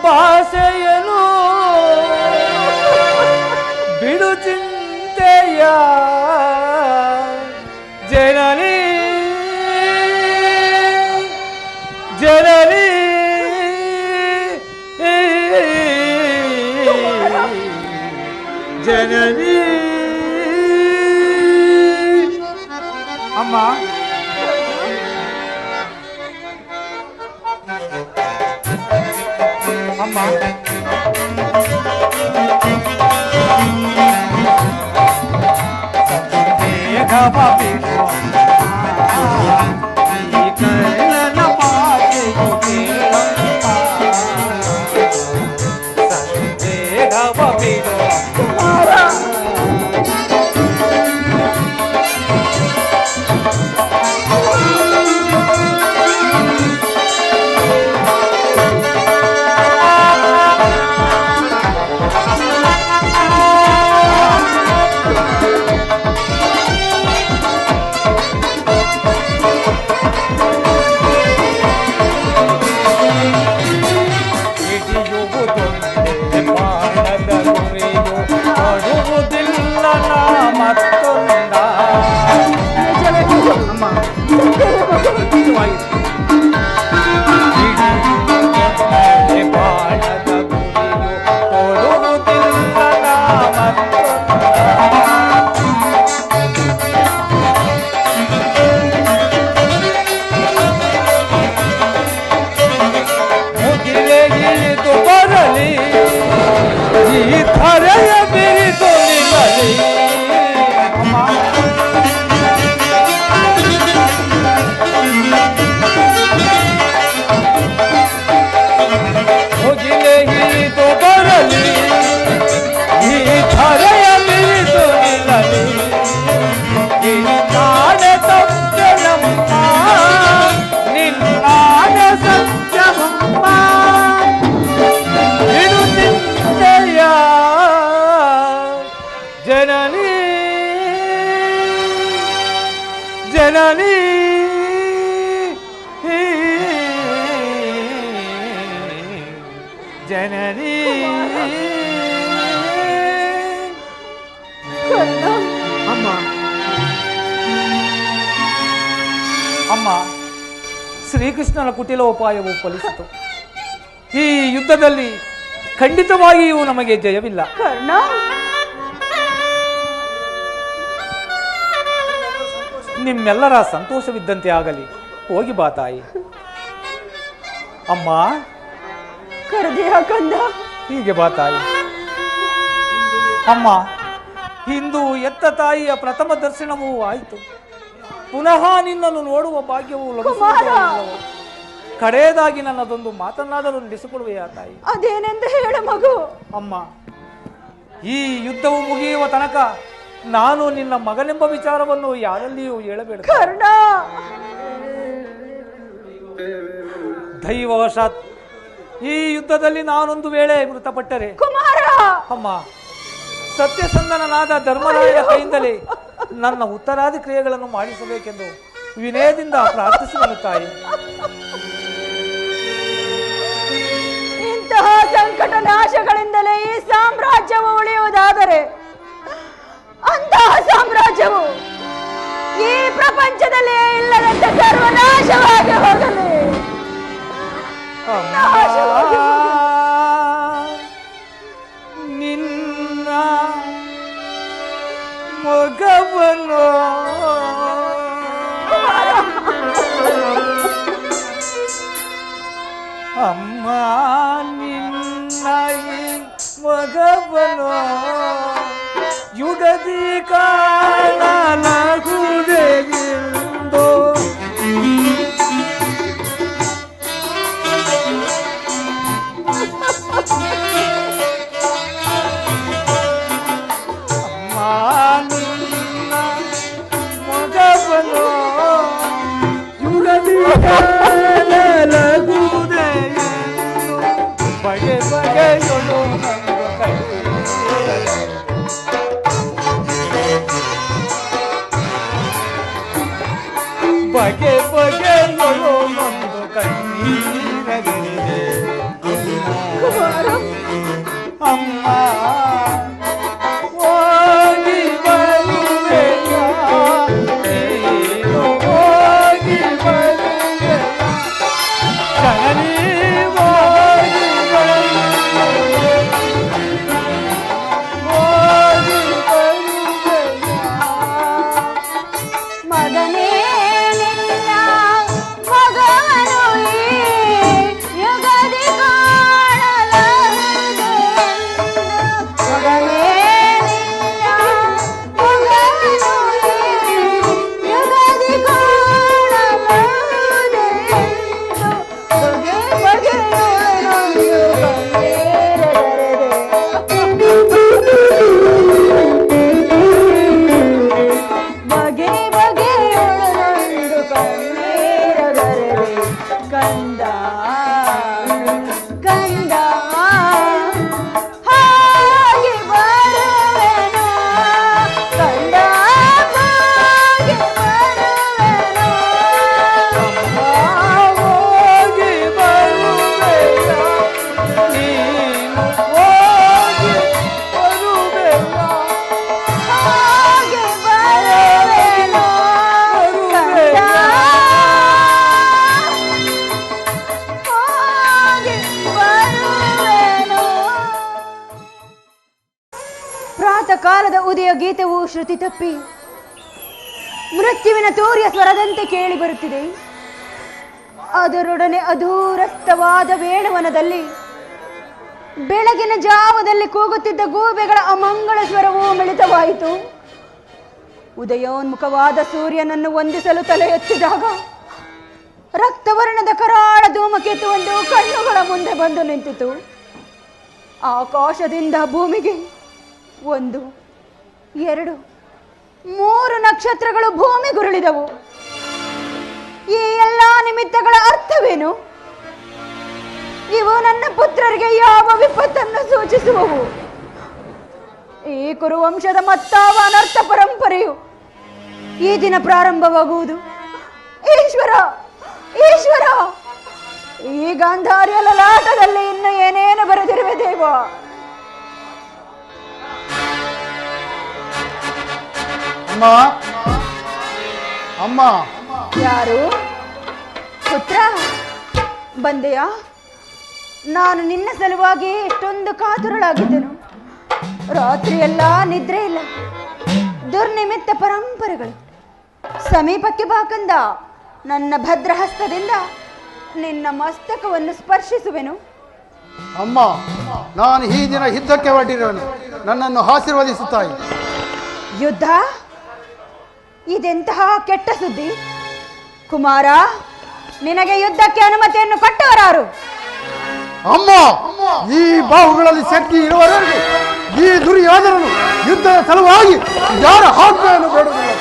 ಭಾಷೆಯನು, ಬಿಡು ಚಿಂತೆಯ ಜನನಿ ಜನನಿ. ಜನನಿ ಅಮ್ಮ, ಅಮ್ಮ, ಈ ಕಳ್ಳನ ಮಾತೆಯು ಕೇಳಮ್ಮ, ಸಂದೇಹವ ಬಿಡು. ತಪ್ಪೆನಮ್ಮ ನಿನ್ನಾದ ಸತ್ಯವಮ್ಮ ಇದು ಚಿಂತೆಯ ಜನನಿ ಜನನಿ ಜನನಿ ಅಮ್ಮ ಅಮ್ಮ ಶ್ರೀಕೃಷ್ಣನ ಕುಟಿಲ ಉಪಾಯವು ಫಲಿಸಿತು. ಈ ಯುದ್ಧದಲ್ಲಿ ಖಂಡಿತವಾಗಿಯೂ ನಮಗೆ ಜಯವಿಲ್ಲ. ಕರ್ಣ, ನಿಮ್ಮೆಲ್ಲರ ಸಂತೋಷವಿದ್ದಂತೆ ಆಗಲಿ. ಹೋಗಿ ಬಾ ತಾಯಿ. ಅಮ್ಮ ಕರೆದೆಯಾ ಕಂದ? ಹೀಗೆ ಬಾ ತಾಯಿ. ಅಮ್ಮ ಇಂದು ಎತ್ತ ತಾಯಿಯ ಪ್ರಥಮ ದರ್ಶನವೂ ಆಯಿತು. ಪುನಃ ನಿನ್ನನ್ನು ನೋಡುವ ಭಾಗ್ಯವು ಲಭಿಸುವುದಿಲ್ಲವೋ? ಕಡೆಯದಾಗಿ ನನ್ನದೊಂದು ಮಾತನ್ನಾದರೂ ನಡೆಸಿಕೊಡುವೆಯಾ ತಾಯಿ? ಅದೇನೆಂದು ಹೇಳ ಮಗು. ಅಮ್ಮ ಈ ಯುದ್ಧವು ಮುಗಿಯುವ ತನಕ ನಾನು ನಿನ್ನ ಮಗನೆಂಬ ವಿಚಾರವನ್ನು ಯಾರಲ್ಲಿಯೂ ಹೇಳಬೇಡ. ಕರ್ಣ, ದೈವವಶಾತ್ ಈ ಯುದ್ಧದಲ್ಲಿ ನಾನೊಂದು ವೇಳೆ ಮೃತಪಟ್ಟರೆ ಕುಮಾರ, ಅಮ್ಮ ಸತ್ಯಸಂಧನನಾದ ಧರ್ಮರಾಯನ ಕೈಯಿಂದಲೇ ನನ್ನ ಉತ್ತರಾದಿ ಕ್ರಿಯೆಗಳನ್ನು ಮಾಡಿಸಬೇಕೆಂದು ವಿನಯದಿಂದ ಪ್ರಾರ್ಥಿಸುವನು ತಾಯಿ. ಇಂತಹ ಸಂಕಟ ನಾಶಗಳಿಂದಲೇ ಈ ಸಾಮ್ರಾಜ್ಯವು ಉಳಿಯುವುದಾದರೆ ಅಂತಹ ಸಾಮ್ರಾಜ್ಯವು ಈ ಪ್ರಪಂಚದಲ್ಲಿ ಇಲ್ಲದಂತೆ ಸರ್ವನಾಶವಾಗಿ ಹೋಗಲಿ. ನಾಶವಾಗಿ ಹೋಗಲಿ. ನಿನ್ನ ಮಗವನು ಅಮ್ಮ ನಿನ್ನ ಮಗವನು ಯುಗದಿ ಕಾಣಲಾಗುವುದೆಂದು ಬಗೆ ಬಗೆಯೊಳು ಬಗೆ ಬಗೆಯೊಳು ನೊಂದು ಕಣ್ಣೀರಗಿದೆ ಅಮ್ಮ ಹೋಗಿ ಬರುವೆಯ ನೀನು ಹೋಗಿ ಬರುವೆಯ ಜನನಿ ಮಗನೇ ನಿನ್ನ ಮಗವನು ಈ ಯುಗದಿ ಕಾಣಲಾಗುವುದೆಂದು. ಮಗನೇ ನಿನ್ನ ಮಗವನು ಈ ಯುಗದಿ ಕಾಣಲಾಗುವುದೆಂದು. ಬಗೆ ಬಗೆಯೊಳನೊಂದು ಬಗೆ ಬಗೆಯೊಳನೊಂದು ಕಣ್ಣೀರಗರೆದೆ. ಕಂದ ಕಂದ ಹಾಗೆ ಬರುವೆನು. ಕಂದ ಹಾಗೆ ಬರುವೆನು. ಹೋಗಿ ಬರುವೆಯ ನೀನು ಹೋಗಿ ಬರುವೆಯ ಹಾಗೆ ಬರುವೆನು. ಕಂದ ಹಾಗೆ ಬರುವೆನು. ಪ್ರಾತಃ ಕಾಲದ ಉದಯ ಗೀತೆವು ಶ್ರುತಿ ತಪ್ಪಿ ಮೃತ್ಯುವಿನ ತೂರ್ಯ ಸ್ವರದಂತೆ ಕೇಳಿ ಬರುತ್ತಿದೆ. ಅದರೊಡನೆ ಅಧೂರಸ್ಥವಾದ ವೇಣುವನದಲ್ಲಿ ಬೆಳಗಿನ ಜಾವದಲ್ಲಿ ಕೂಗುತ್ತಿದ್ದ ಗೂಬೆಗಳ ಅಮಂಗಳ ಸ್ವರವೂ ಮಿಳಿತವಾಯಿತು. ಉದಯೋನ್ಮುಖವಾದ ಸೂರ್ಯನನ್ನು ವಂದಿಸಲು ತಲೆ ಎತ್ತಿದಾಗ ರಕ್ತವರ್ಣದ ಕರಾಳ ಧೂಮಕೇತುವೊಂದು ಕಣ್ಣುಗಳ ಮುಂದೆ ಬಂದು ನಿಂತಿತು. ಆಕಾಶದಿಂದ ಭೂಮಿಗೆ 1, 2, 3 ನಕ್ಷತ್ರಗಳು ಭೂಮಿಗುರುಳಿದವು. ಈ ಎಲ್ಲ ನಿಮಿತ್ತಗಳ ಅರ್ಥವೇನು? ಇವು ನನ್ನ ಪುತ್ರರಿಗೆ ಯಾವ ವಿಪತ್ತನ್ನು ಸೂಚಿಸುವವು? ಈ ಕುರುವಂಶದ ಮತ್ತಾವ ಅನರ್ಥ ಪರಂಪರೆಯು ಈ ದಿನ ಪ್ರಾರಂಭವಾಗುವುದು. ಈಶ್ವರ, ಈಶ್ವರ, ಈ ಗಾಂಧಾರಿಯ ಲಲಾಟದಲ್ಲಿ ಇನ್ನು ಏನೇನು ಬರೆದಿರುವೆ ದೇವ? ಅಮ್ಮ, ಅಮ್ಮ. ಯಾರು? ಪುತ್ರ, ಬಂದೆಯಾ? ನಾನು ನಿನ್ನ ಸಲುವಾಗಿ ಎಷ್ಟೊಂದು ಕಾತುರಳಾಗಿದ್ದೆನು. ರಾತ್ರಿಯೆಲ್ಲ ನಿದ್ರೆ ಇಲ್ಲ, ದುರ್ನಿಮಿತ್ತ ಪರಂಪರೆಗಳು. ಸಮೀಪಕ್ಕೆ ಬಾಕಂದ ನನ್ನ ಭದ್ರಹಸ್ತದಿಂದ ನಿನ್ನ ಮಸ್ತಕವನ್ನು ಸ್ಪರ್ಶಿಸುವೆನು. ಅಮ್ಮ, ನಾನು ಈ ದಿನ ಯುದ್ಧಕ್ಕೆ ಹೊರಟಿರುವೆನು. ನನ್ನನ್ನು ಆಶೀರ್ವದಿಸುತ್ತಾಯಿ. ಯುದ್ಧ? ಇದೆಂತಹ ಕೆಟ್ಟ ಸುದ್ದಿ! ಕುಮಾರ, ನಿನಗೆ ಯುದ್ಧಕ್ಕೆ ಅನುಮತಿಯನ್ನು ಕೊಟ್ಟವರಾರು? ಅಮ್ಮ, ಈ ಬಾಹುಗಳಲ್ಲಿ ಶಕ್ತಿ ಇರುವವರೆಗೂ ಈ ದುರ್ಯೋಧನನು ಯುದ್ಧದ ಸಲುವಾಗಿ ಯಾರ ಆಜ್ಞೆಯನ್ನು ಬೇಡುವುದಿಲ್ಲ.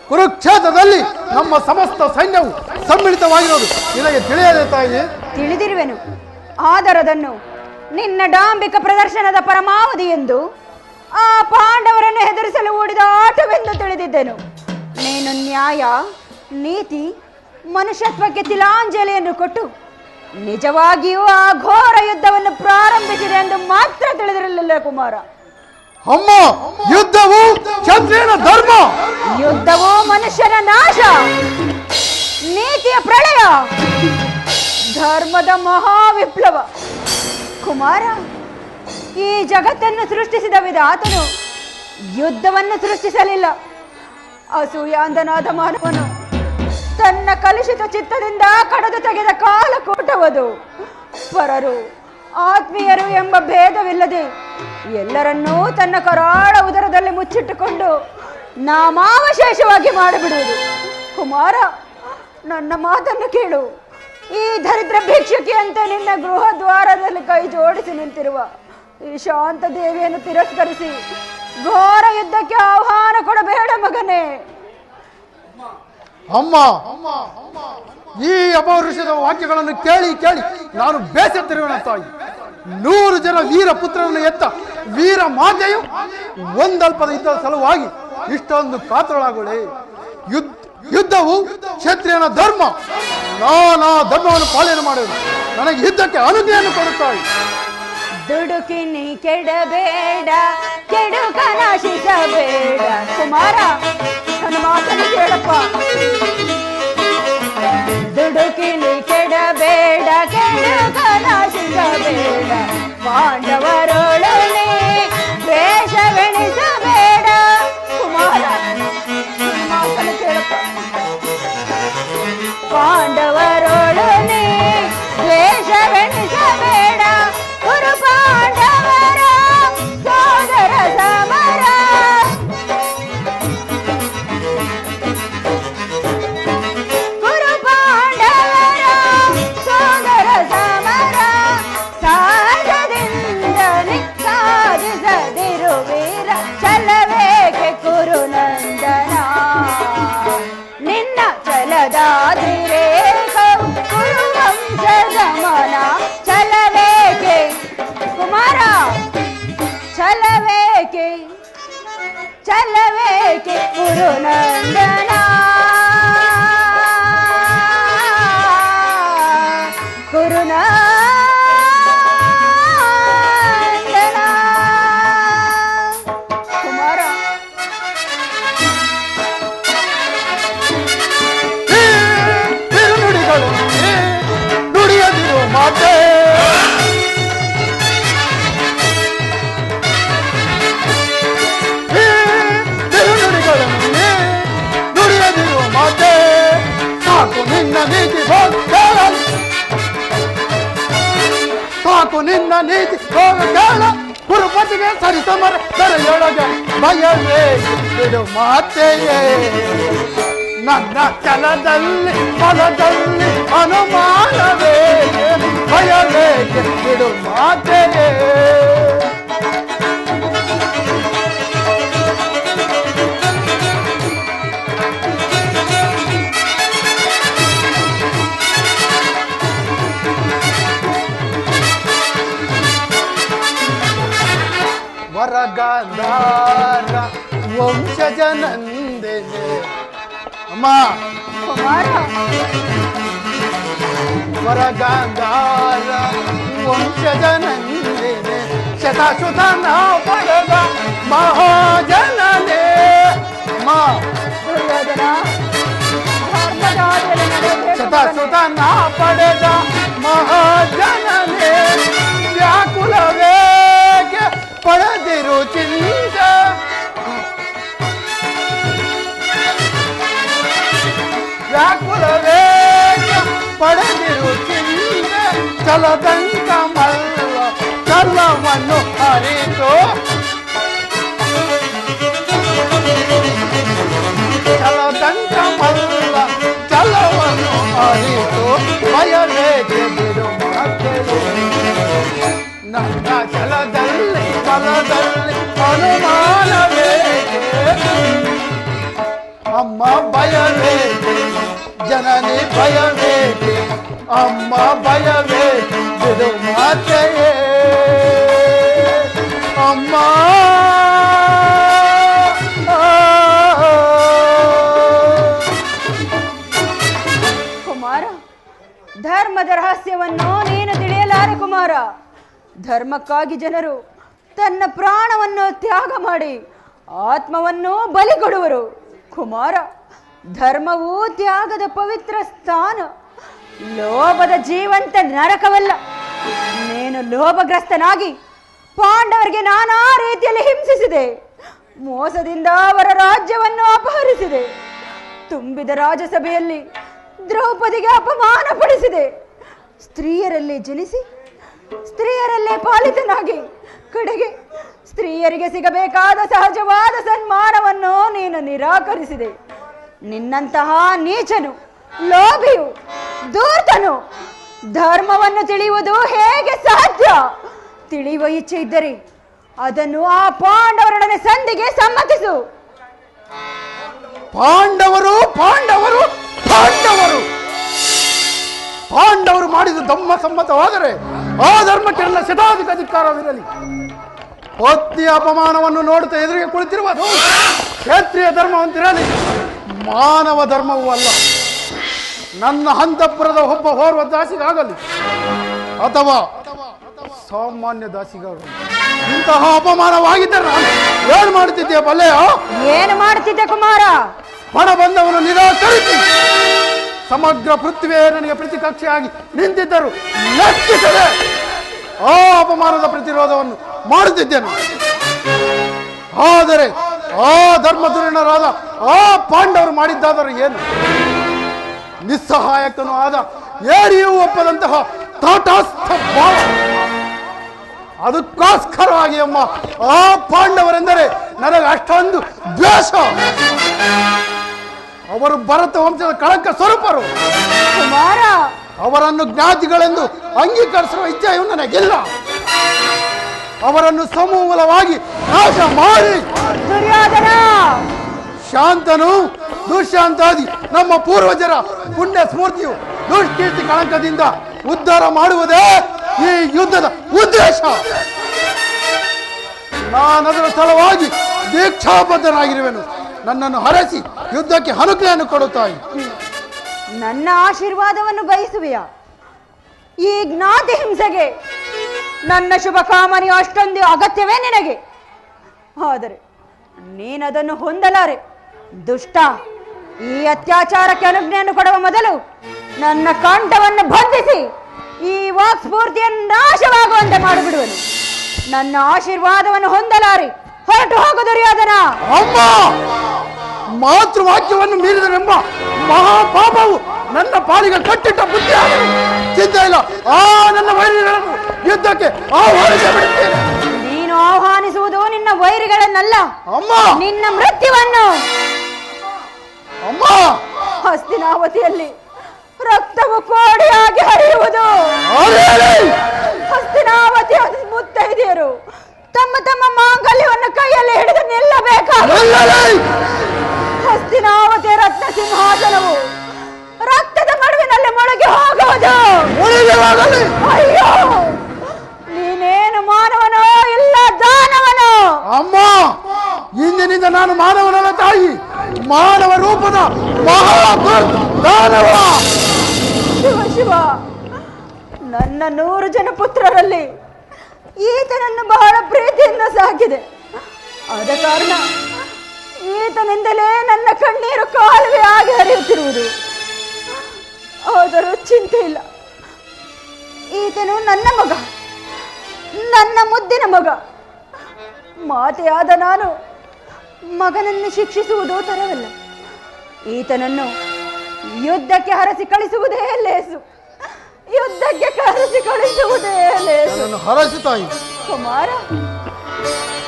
ಕುರುಕ್ಷೇತ್ರದಲ್ಲಿ ನಮ್ಮ ಸಮಸ್ತ ಸೈನ್ಯವು ಸಮ್ಮಿಳಿತವಾಗಿರೋದು ನಿನಗೆ ತಿಳಿಯದೆ ತಾಯಿ? ತಿಳಿದಿರುವೆನು. ಆದರದನ್ನು ನಿನ್ನ ಡಾಂಬಿಕ ಪ್ರದರ್ಶನದ ಪರಮಾವಧಿ ಎಂದು, ಆ ಪಾಂಡವರನ್ನು ಹೆದರಿಸಲು ಓಡಿದ ಆಟವೆಂದು ತಿಳಿದಿದ್ದೆನು. ನೀನು ನ್ಯಾಯ, ನೀತಿ, ಮನುಷ್ಯತ್ವಕ್ಕೆ ತಿಲಾಂಜಲಿಯನ್ನು ಕೊಟ್ಟು ನಿಜವಾಗಿಯೂ ಆ ಘೋರ ಯುದ್ಧವನ್ನು ಪ್ರಾರಂಭಿಸಿದೆ ಎಂದು ಮಾತ್ರ ತಿಳಿದಿರಲಿಲ್ಲ ಕುಮಾರ. ಅಮ್ಮ, ಯುದ್ಧವು ಕ್ಷತ್ರಿಯನ ಧರ್ಮ. ಯುದ್ಧವು ಮನುಷ್ಯನ ನಾಶ, ನೀತಿಯ ಪ್ರಳಯ, ಧರ್ಮದ ಮಹಾವಿಪ್ಲವ. ಕುಮಾರ, ಈ ಜಗತ್ತನ್ನು ಸೃಷ್ಟಿಸಿದ ವಿಧಾತನು ಯುದ್ಧವನ್ನು ಸೃಷ್ಟಿಸಲಿಲ್ಲ. ಅಸೂಯಾಂಧನಾದ ಮಾನವನು ತನ್ನ ಕಲುಷಿತ ಚಿತ್ತದಿಂದ ಕಡಿದು ತೆಗೆದ ಕಾಲಕೂಟವದು. ಪರರು ಆತ್ಮೀಯರು ಎಂಬ ಭೇದವಿಲ್ಲದೆ ಎಲ್ಲರನ್ನೂ ತನ್ನ ಕರಾಳ ಉದರದಲ್ಲಿ ಮುಚ್ಚಿಟ್ಟುಕೊಂಡು ನಾಮಾವಶೇಷವಾಗಿ ಮಾಡಿಬಿಡುವುದು. ಕುಮಾರ, ನನ್ನ ಮಾತನ್ನು ಕೇಳು. ಈ ದರಿದ್ರ ಭಿಕ್ಷುಕಿಯಂತೆ ನಿನ್ನ ಗೃಹ ದ್ವಾರದಲ್ಲಿ ಕೈ ಜೋಡಿಸಿ ನಿಂತಿರುವ ಈ ಶಾಂತ ದೇವಿಯನ್ನು ತಿರಸ್ಕರಿಸಿ ಘೋರ ಯುದ್ಧಕ್ಕೆ ಆಹ್ವಾನ ಕೊಡಬೇಡ ಮಗನೇ. ಅಮ್ಮ, ಈ ಅಪೌರುಷದ ವಾಕ್ಯಗಳನ್ನು ಕೇಳಿ ಕೇಳಿ ನಾನು ಬೇಸತ್ತಿರುವೆನ ತಾಯಿ. 100 ಜನ ವೀರ ಪುತ್ರರನ್ನು ಎತ್ತ ವೀರ ಮಾತೆಯು ಒಂದಲ್ಪದ ಯುದ್ಧದ ಸಲುವಾಗಿ ಇಷ್ಟೊಂದು ಕಾತರಳಾಗುಳೆ. ಯುದ್ಧವು ಕ್ಷತ್ರಿಯನ ಧರ್ಮ. ನಾನು ಆ ಧರ್ಮವನ್ನು ಪಾಲನೆ ಮಾಡುವುದು. ನನಗೆ ಯುದ್ಧಕ್ಕೆ ಅನುಜ್ಞೆಯನ್ನು ಕೊಡುತ್ತಾಳೆ. ದುಡುಕಿನಿ ಕೆಡಬೇಡ, ಕೆಡುಕ ನಾಶಿಸಬೇಡ. ಕುಮಾರ, ನನ್ನ ಮಾತನ್ನು ಕೇಳಪ್ಪ. ದುಡುಕಿನಿ ಕೆಡಬೇಡ, ಕೆಡುಕ ನಾಶಿಸಬೇಡ. ಪಾಂಡವರೊಳನೆ ದ್ವೇಷವೆಣಿಸಬೇಡ. ಕುಮಾರ, ನನ್ನ ಮಾತನ್ನು ಕೇಳಪ್ಪ. ಪಾಂಡವರೊಳನೆ ದ್ವೇಷವೆಣಿಸಬೇಡ. ಕುರು ಪಾಂಡವರ ಸೋದರ ಸಮರ. ಕುರು ಪಾಂಡವರ ಸೋದರ ಸಮರ. ಸಾಧದಿಂದಲೇ ಸಾಧಿಸದಿರು ವೀರ, ಛಲವೇಕೆ ಕುರುನಂದನ. ನಿನ್ನ ಛಲದಾದಿರೇಕವು ಕುರುವಂಶದ ಮನ. ಛಲವೇಕೆ ಕುಮಾರ, ಛಲವೇಕೆ, ಛಲವೇಕೆ ಕುರುನಂದನ. ಕುರುನಂದನ. ಕುಮಾರ, ತಿರುನುಡಿಗಳು ನುಡಿಯದಿರು ಮಾತೆ. ತಿರುನುಡಿಗಳನ್ನು ನುಡಿಯದಿರು ಮಾತೆ. ಸಾಕು ನಿನ್ನ ನೀತಿ ಹೋಗಬೇಡ, ಸಾಕು ನಿನ್ನ ನೀತಿ ಹೋಗಬೇಡ. ಕುರುಪತಿಗೆ ಸರಿಸಮರ ದರೆಯೊಳಗೆ ಭಯವೇ ಬಿಡು ಮಾತೆಯೇ. ನನ್ನ ಛಲದಲ್ಲಿ ಫಲದಲ್ಲಿ ಅನುಮಾನವೇ, ಭಯವೇ ಬಿಡು ಮಾತೆಯೇ. ನಂದೇನೆ ಅಮ್ಮ ಕುಮಾರ ವರಗಾಂಧಾರ ವಂಶದ ನಂದೇನೆ ಶತಶುತನ ಪಡೆದ ಮಹಾಜನನೇ ಮಾ ದುರ್ಯೋಧನ ಧರ್ಮದ ಹಾದಿಯಲ್ಲಿ ನಡೆಯಬೇಕು. ಶತಶುತನ ಪಡೆದ ಮಹಾಜನನೇ ವ್ಯಾಕುಲವೇಗೆ ಪಡೆದಿರು ಚಿಂತ ವ್ಯಾಕುಲವೇಗೆ ಪಡೆದಿರು ಚಿಂತ ಚಲದಂಕ ಮಲ್ಲ ಚಲವನ್ನು ಅರಿತು ಚಲದಂಕ ಮಲ್ಲ ಚಲವನ್ನು ಅರಿತು ಭಯವೇಗೆ ಬಿಡು ಮಾತೆಯು ನನ್ನ ಛಲದಲ್ಲಿ ಬಲದಲ್ಲಿ ಅನುಮಾನವೇಗೆ ಅಮ್ಮ ಭಯವೇಗೆ ಜನನಿ ಭಯವೇಗೆ ಅಮ್ಮ ಭಯವೇಗೆ ಬಿಡು ಮಾತೆಯೇ ಅಮ್ಮ ಕುಮಾರ ಧರ್ಮದ ರಹಸ್ಯವನ್ನು ನೀನು ತಿಳಿಯಲಾರೆ ಕುಮಾರ. ಧರ್ಮಕ್ಕಾಗಿ ಜನರು ತನ್ನ ಪ್ರಾಣವನ್ನು ತ್ಯಾಗ ಮಾಡಿ ಆತ್ಮವನ್ನು ಬಲಿ ಕೊಡುವರು ಕುಮಾರ. ಧರ್ಮವು ತ್ಯಾಗದ ಪವಿತ್ರ ಸ್ಥಾನ, ಲೋಭದ ಜೀವಂತ ನರಕವಲ್ಲ. ನೀನು ಲೋಭಗ್ರಸ್ತನಾಗಿ ಪಾಂಡವರಿಗೆ ನಾನಾ ರೀತಿಯಲ್ಲಿ ಹಿಂಸಿಸಿದೆ, ಮೋಸದಿಂದ ಅವರ ರಾಜ್ಯವನ್ನು ಅಪಹರಿಸಿದೆ, ತುಂಬಿದ ರಾಜಸಭೆಯಲ್ಲಿ ದ್ರೌಪದಿಗೆ ಅಪಮಾನ ಪಡಿಸಿದೆ, ಸ್ತ್ರೀಯರಲ್ಲೇ ಜನಿಸಿ ಸ್ತ್ರೀಯರಲ್ಲೇ ಪಾಲಿತನಾಗಿ ಕಡೆಗೆ ಸ್ತ್ರೀಯರಿಗೆ ಸಿಗಬೇಕಾದ ಸಹಜವಾದ ಸನ್ಮಾನವನ್ನು ನೀನು ನಿರಾಕರಿಸಿದೆ. ನಿನ್ನಂತಹ ನೀಚನು, ಲೋಭಿಯು, ಧೂರ್ತನು ಧರ್ಮವನ್ನು ತಿಳಿಯುವುದು ಹೇಗೆ ಸಾಧ್ಯ? ತಿಳಿಯುವ ಇಚ್ಛೆ ಇದ್ದರೆ ಅದನ್ನು ಆ ಪಾಂಡವರೊಡನೆ ಸಂಧಿಗೆ ಸಮ್ಮತಿಸು. ಪಾಂಡವರು ಪಾಂಡವರು ಪಾಂಡವರು ಪಾಂಡವರು ಮಾಡಿದ ಧರ್ಮ ಸಮ್ಮತವಾದರೆ ಆ ಧರ್ಮಕ್ಕೆ ನನ್ನ ಶತಾಧಿಕ ಅಧಿಕಾರವಿರಲಿ. ಪತ್ನಿಯ ಅಪಮಾನವನ್ನು ನೋಡುತ್ತಾ ಎದುರಿಗೆ ಕುಳಿತಿರುವುದು ಕ್ಷೇತ್ರೀಯ ಧರ್ಮವಂತಿರಲಿ, ಮಾನವ ಧರ್ಮವೂ ಅಲ್ಲ. ನನ್ನ ಅಂತಃಪುರದ ಒಬ್ಬ ಓರ್ವ ದಾಸಿಗಾಗಲಿ ಅಥವಾ ಸಾಮಾನ್ಯ ದಾಸಿಗಾಗಲಿ ಇಂತಹ ಅಪಮಾನವಾಗಿದ್ದರೆ ನಾನು ಏನು ಮಾಡುತ್ತಿದ್ದೆ ಬಲ್ಲೆಯ? ಏನು ಮಾಡುತ್ತಿದ್ದೆ ಕುಮಾರ? ಹಣ ಬಂದವನು ನಿರಾಕರಿಸಿ ಸಮಗ್ರ ಪೃಥ್ವಿಯೇ ನನಗೆ ಪ್ರತಿಕಕ್ಷೆಯಾಗಿ ನಿಂತಿದ್ದರು ಲೆಕ್ಕಿಸದೆ ಆ ಅಪಮಾನದ ಪ್ರತಿರೋಧವನ್ನು ಮಾಡುತ್ತಿದ್ದೇನೆ. ಆದರೆ ಆ ಧರ್ಮಧುರೀಣರಾದ ಆ ಪಾಂಡವರು ಮಾಡಿದ್ದಾದರೂ ಏನು? ನಿಸ್ಸಹಾಯಕನೂ ಆದ ಏರಿಯೂ ಒಪ್ಪದಂತಹ ತಾಟಾಸ್ಥ ಭಾವ. ಅದಕ್ಕೋಸ್ಕರವಾಗಿ ಅಮ್ಮ ಆ ಪಾಂಡವರೆಂದರೆ ನನಗೆ ಅಷ್ಟೊಂದು ದ್ವೇಷ. ಅವರು ಭರತ ವಂಶದ ಕಳಂಕ ಸ್ವರೂಪರು ಕುಮಾರ. ಅವರನ್ನು ಜ್ಞಾತಿಗಳೆಂದು ಅಂಗೀಕರಿಸುವ ಇಚ್ಛೆಯು ನನಗಿಲ್ಲ. ಅವರನ್ನು ಸಮೂಲವಾಗಿ ನಾಶ ಮಾಡಿ ದುರ್ಯೋಧನ ಶಾಂತನು ದುಶ್ಶಾಂತಾದಿ ನಮ್ಮ ಪೂರ್ವಜರ ಪುಣ್ಯ ಸ್ಮೂರ್ತಿಯು ದುಷ್ಕೀರ್ತಿ ಕಳಂಕದಿಂದ ಉದ್ಧಾರ ಮಾಡುವುದೇ ಈ ಯುದ್ಧದ ಉದ್ದೇಶ. ನಾನದರ ಸಲುವಾಗಿ ದೀಕ್ಷಾಬದ್ಧನಾಗಿರುವೆನು. ನನ್ನನ್ನು ಹರಸಿ ಯುದ್ಧಕ್ಕೆ ಅನುಜ್ಞೆಯನ್ನು ಕೊಡುತ್ತಾಯಿ. ನನ್ನ ಆಶೀರ್ವಾದವನ್ನು ಬಯಸುವೆಯಾ? ಈ ಜ್ಞಾತಿ ಹಿಂಸೆಗೆ ನನ್ನ ಶುಭ ಕಾಮನೆಯು ಅಷ್ಟೊಂದು ಅಗತ್ಯವೇ ನಿನಗೆ? ಆದರೆ ನೀನದನ್ನು ಹೊಂದಲಾರೆ ದುಷ್ಟ. ಈ ಅತ್ಯಾಚಾರಕ್ಕೆ ಅನುಜ್ಞೆಯನ್ನು ಕೊಡುವ ಮೊದಲು ನನ್ನ ಕಂಠವನ್ನು ಬಂಧಿಸಿ ಈ ವಾಕ್ಸ್ಫೂರ್ತಿಯನ್ನು ನಾಶವಾಗುವಂತೆ ಮಾಡಿಬಿಡುವನು. ನನ್ನ ಆಶೀರ್ವಾದವನ್ನು ಹೊಂದಲಾರೆ, ಹೊರಟು ಹೋಗು ದುರ್ಯೋಧನ. ಅಮ್ಮ, ಮಾತೃವಾಕ್ಯವನ್ನು ಮೀರಿದರೆಂಬ ಮಹಾಪಾಪವು ನನ್ನ ಪಾಲಿಗೆ ಕಟ್ಟಿಟ್ಟ ಬುದ್ಧಿ ಆಗಲಿ. ಚಿಂತೆ ಇಲ್ಲ, ಆ ನನ್ನ ವೈರಿಗಳನ್ನು ಯುದ್ಧಕ್ಕೆ ಆಹ್ವಾನಿಸಿ ಬಿಡುತ್ತೇನೆ. ನೀನು ಆಹ್ವಾನಿಸುವುದು ನಿನ್ನ ವೈರಿಗಳನ್ನಲ್ಲ, ಅಮ್ಮ, ನಿನ್ನ ಮೃತ್ಯುವನ್ನು. ಅಮ್ಮ, ಹಸ್ತಿನಾವತಿಯಲ್ಲಿ ರಕ್ತವು ಕೋಡಿಯಾಗಿ ಹರಿಯುವುದು. ಹಸ್ತಿನಾವತಿಯ ಮುತ್ತೈದೆಯರು ತಮ್ಮ ತಮ್ಮ ಮಾಂಗಲ್ಯವನ್ನು ಕೈಯಲ್ಲಿ ಹಿಡಿದು ನಿಲ್ಲಬೇಕಾಗಿದೆ. ಹಸ್ತಿನಾವತಿಯ ರತ್ನ ಸಿಂಹಾಸನವು ರಕ್ತದ ಮಡುವಿನಲ್ಲಿ ಮುಳುಗಿ ಹೋಗುವುದು. ಅಯ್ಯೋ, ನೀನೇನು ಮಾನವನೋ ಇಲ್ಲ ದಾನವನೋ? ಅಮ್ಮ, ಇಂದಿನಿಂದ ನಾನು ಮಾನವನಲ್ಲ ತಾಯಿ, ಮಾನವ ರೂಪದ ದಾನವ. ಶಿವ ಶಿವ, ನನ್ನ 100 ಜನ ಪುತ್ರರಲ್ಲಿ ಈತನನ್ನು ಬಹಳ ಪ್ರೀತಿಯಿಂದ ಸಾಕಿದೆ. ಆದ ಕಾರಣ ಈತನಿಂದಲೇ ನನ್ನ ಕಣ್ಣೀರು ಕಾಲುವೆ ಆಗಿ ಹರಿಯುತ್ತಿರುವುದು. ಆದರೂ ಚಿಂತೆ ಇಲ್ಲ, ಈತನು ನನ್ನ ಮಗ, ನನ್ನ ಮುದ್ದಿನ ಮಗ. ಮಾತೆಯಾದ ನಾನು ಮಗನನ್ನು ಶಿಕ್ಷಿಸುವುದು ತರವಲ್ಲ. ಈತನನ್ನು ಯುದ್ಧಕ್ಕೆ ಹರಸಿ ಕಳಿಸುವುದೇ ಲೇಸು, ಯುದ್ಧಕ್ಕೆ ಹರಸಿ ಕಳಿಸುವುದೇ ಲೇಸು. ಹರಸು ತಾಯಿ. ಕುಮಾರ,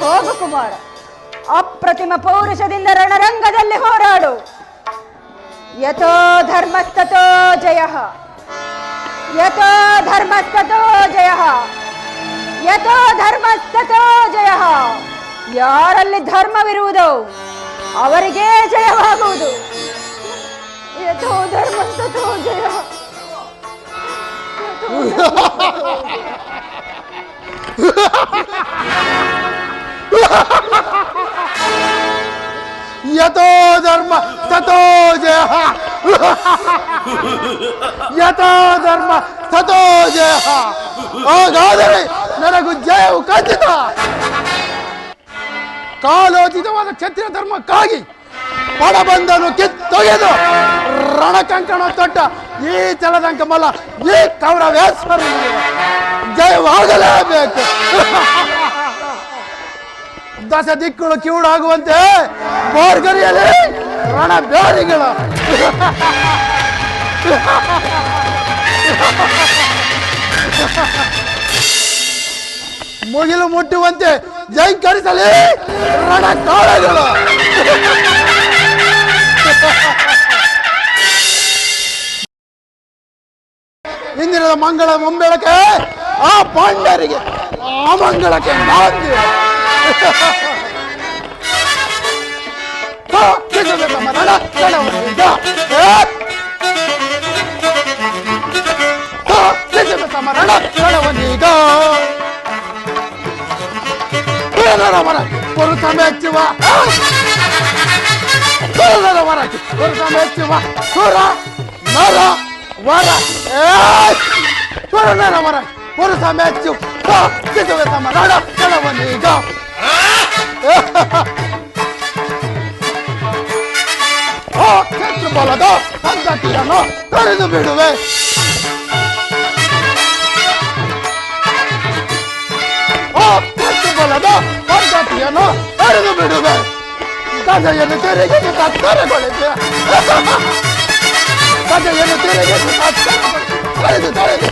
ಹೋಗು ಕುಮಾರ, ಅಪ್ರತಿಮ ಪೌರುಷದಿಂದ ರಣರಂಗದಲ್ಲಿ ಹೋರಾಡು. ಯಥೋ ಧರ್ಮಸ್ತತೋ ಜಯ, ಯಥೋ ಧರ್ಮಸ್ತತೋ ಜಯ, ಯಥೋ ಧರ್ಮಸ್ತತೋ ಜಯ. ಯಾರಲ್ಲಿ ಧರ್ಮವಿರುವುದೋ ಅವರಿಗೆ ಜಯವಾಗುವುದು. ಯಥೋ ಧರ್ಮಸ್ತತೋ ಜಯ. ಯಥೋ ಧರ್ಮ ತಥೋ ಜಯ, ಯಥೋ ಧರ್ಮ ತಥೋ ಜಯ. ಹಾಗಾದರೆ ನನಗೂ ಜಯವು ಖಚಿತ. ಕಾಲೋಚಿತವಾದ ಕ್ಷತ್ರಿಯ ಧರ್ಮಕ್ಕಾಗಿ ಪಡಬಂದನು ಕಿತ್ತೊಗೆದು ರಣಕಂಕಣ ತೊಟ್ಟ ಈ ಚಲದಂಕಮಲ್ಲ, ಈ ಕೌರವೇಶ್ವರನಿಗೆ ಜಯವಾಗಲೇಬೇಕು. ದಶ ದಿಕ್ಕುಗಳು ಕಿವುಡಾಗುವಂತೆ ಬೋರ್ಗರಿಯಲ್ಲಿ ರಣಬ್ಯಾರಿಗಳ ಮುಗಿಲು ಮುಟ್ಟುವಂತೆ ಜೈಂಕರಿಸಲಿ ರಣಕಾಳಗಳು. ಇಂದಿನ ಮಂಗಳ ಮುಂಬೆಳಕೆ ಆ ಪಾಂಡರಿಗೆ ಆ ಮಂಗಳಕ್ಕೆ ನಾಂದಿ. ಪುರುಷ ಮೆಚ್ಚುವ ಸುರ ನರ ವರ ಸುರ ನರ ವರ ಪುರುಷ ಮೆಚ್ಚು ಮರಣ ಕೆಲವನೀಗ. ಬಲದ ಸಂತತಿಯನ್ನು ತೊರೆದು ಬಿಡುವೆ. ಬಲದ ಸಂತತಿಯನ್ನು ತೊರೆದು ಬಿಡುವೆ. ಗಜೆಯನ್ನು ತಿರುಗಿಸಿ ತತ್ತರಗೊಳಿಸಿ, ಗಜೆಯನ್ನು ತಿರುಗಿಸಿ ತತ್ತರಗೊಳಿಸಿ ತೊರೆದು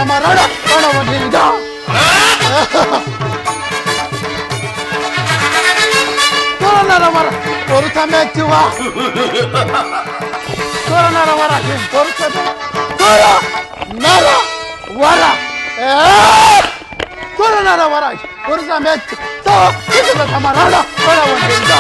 ಮರಣ ಕಣವನೀಗ. ಸುರನರವರ ಪುರುಷ ಮೆಚ್ಚುವ ಸುರನರವರ ಪುರುಷ ಸುರ ನರ ವರ ಸುರನರವರ ಪುರುಷ ಮೆಚ್ಚು ಮರಣ ಕಣವನೀಗ.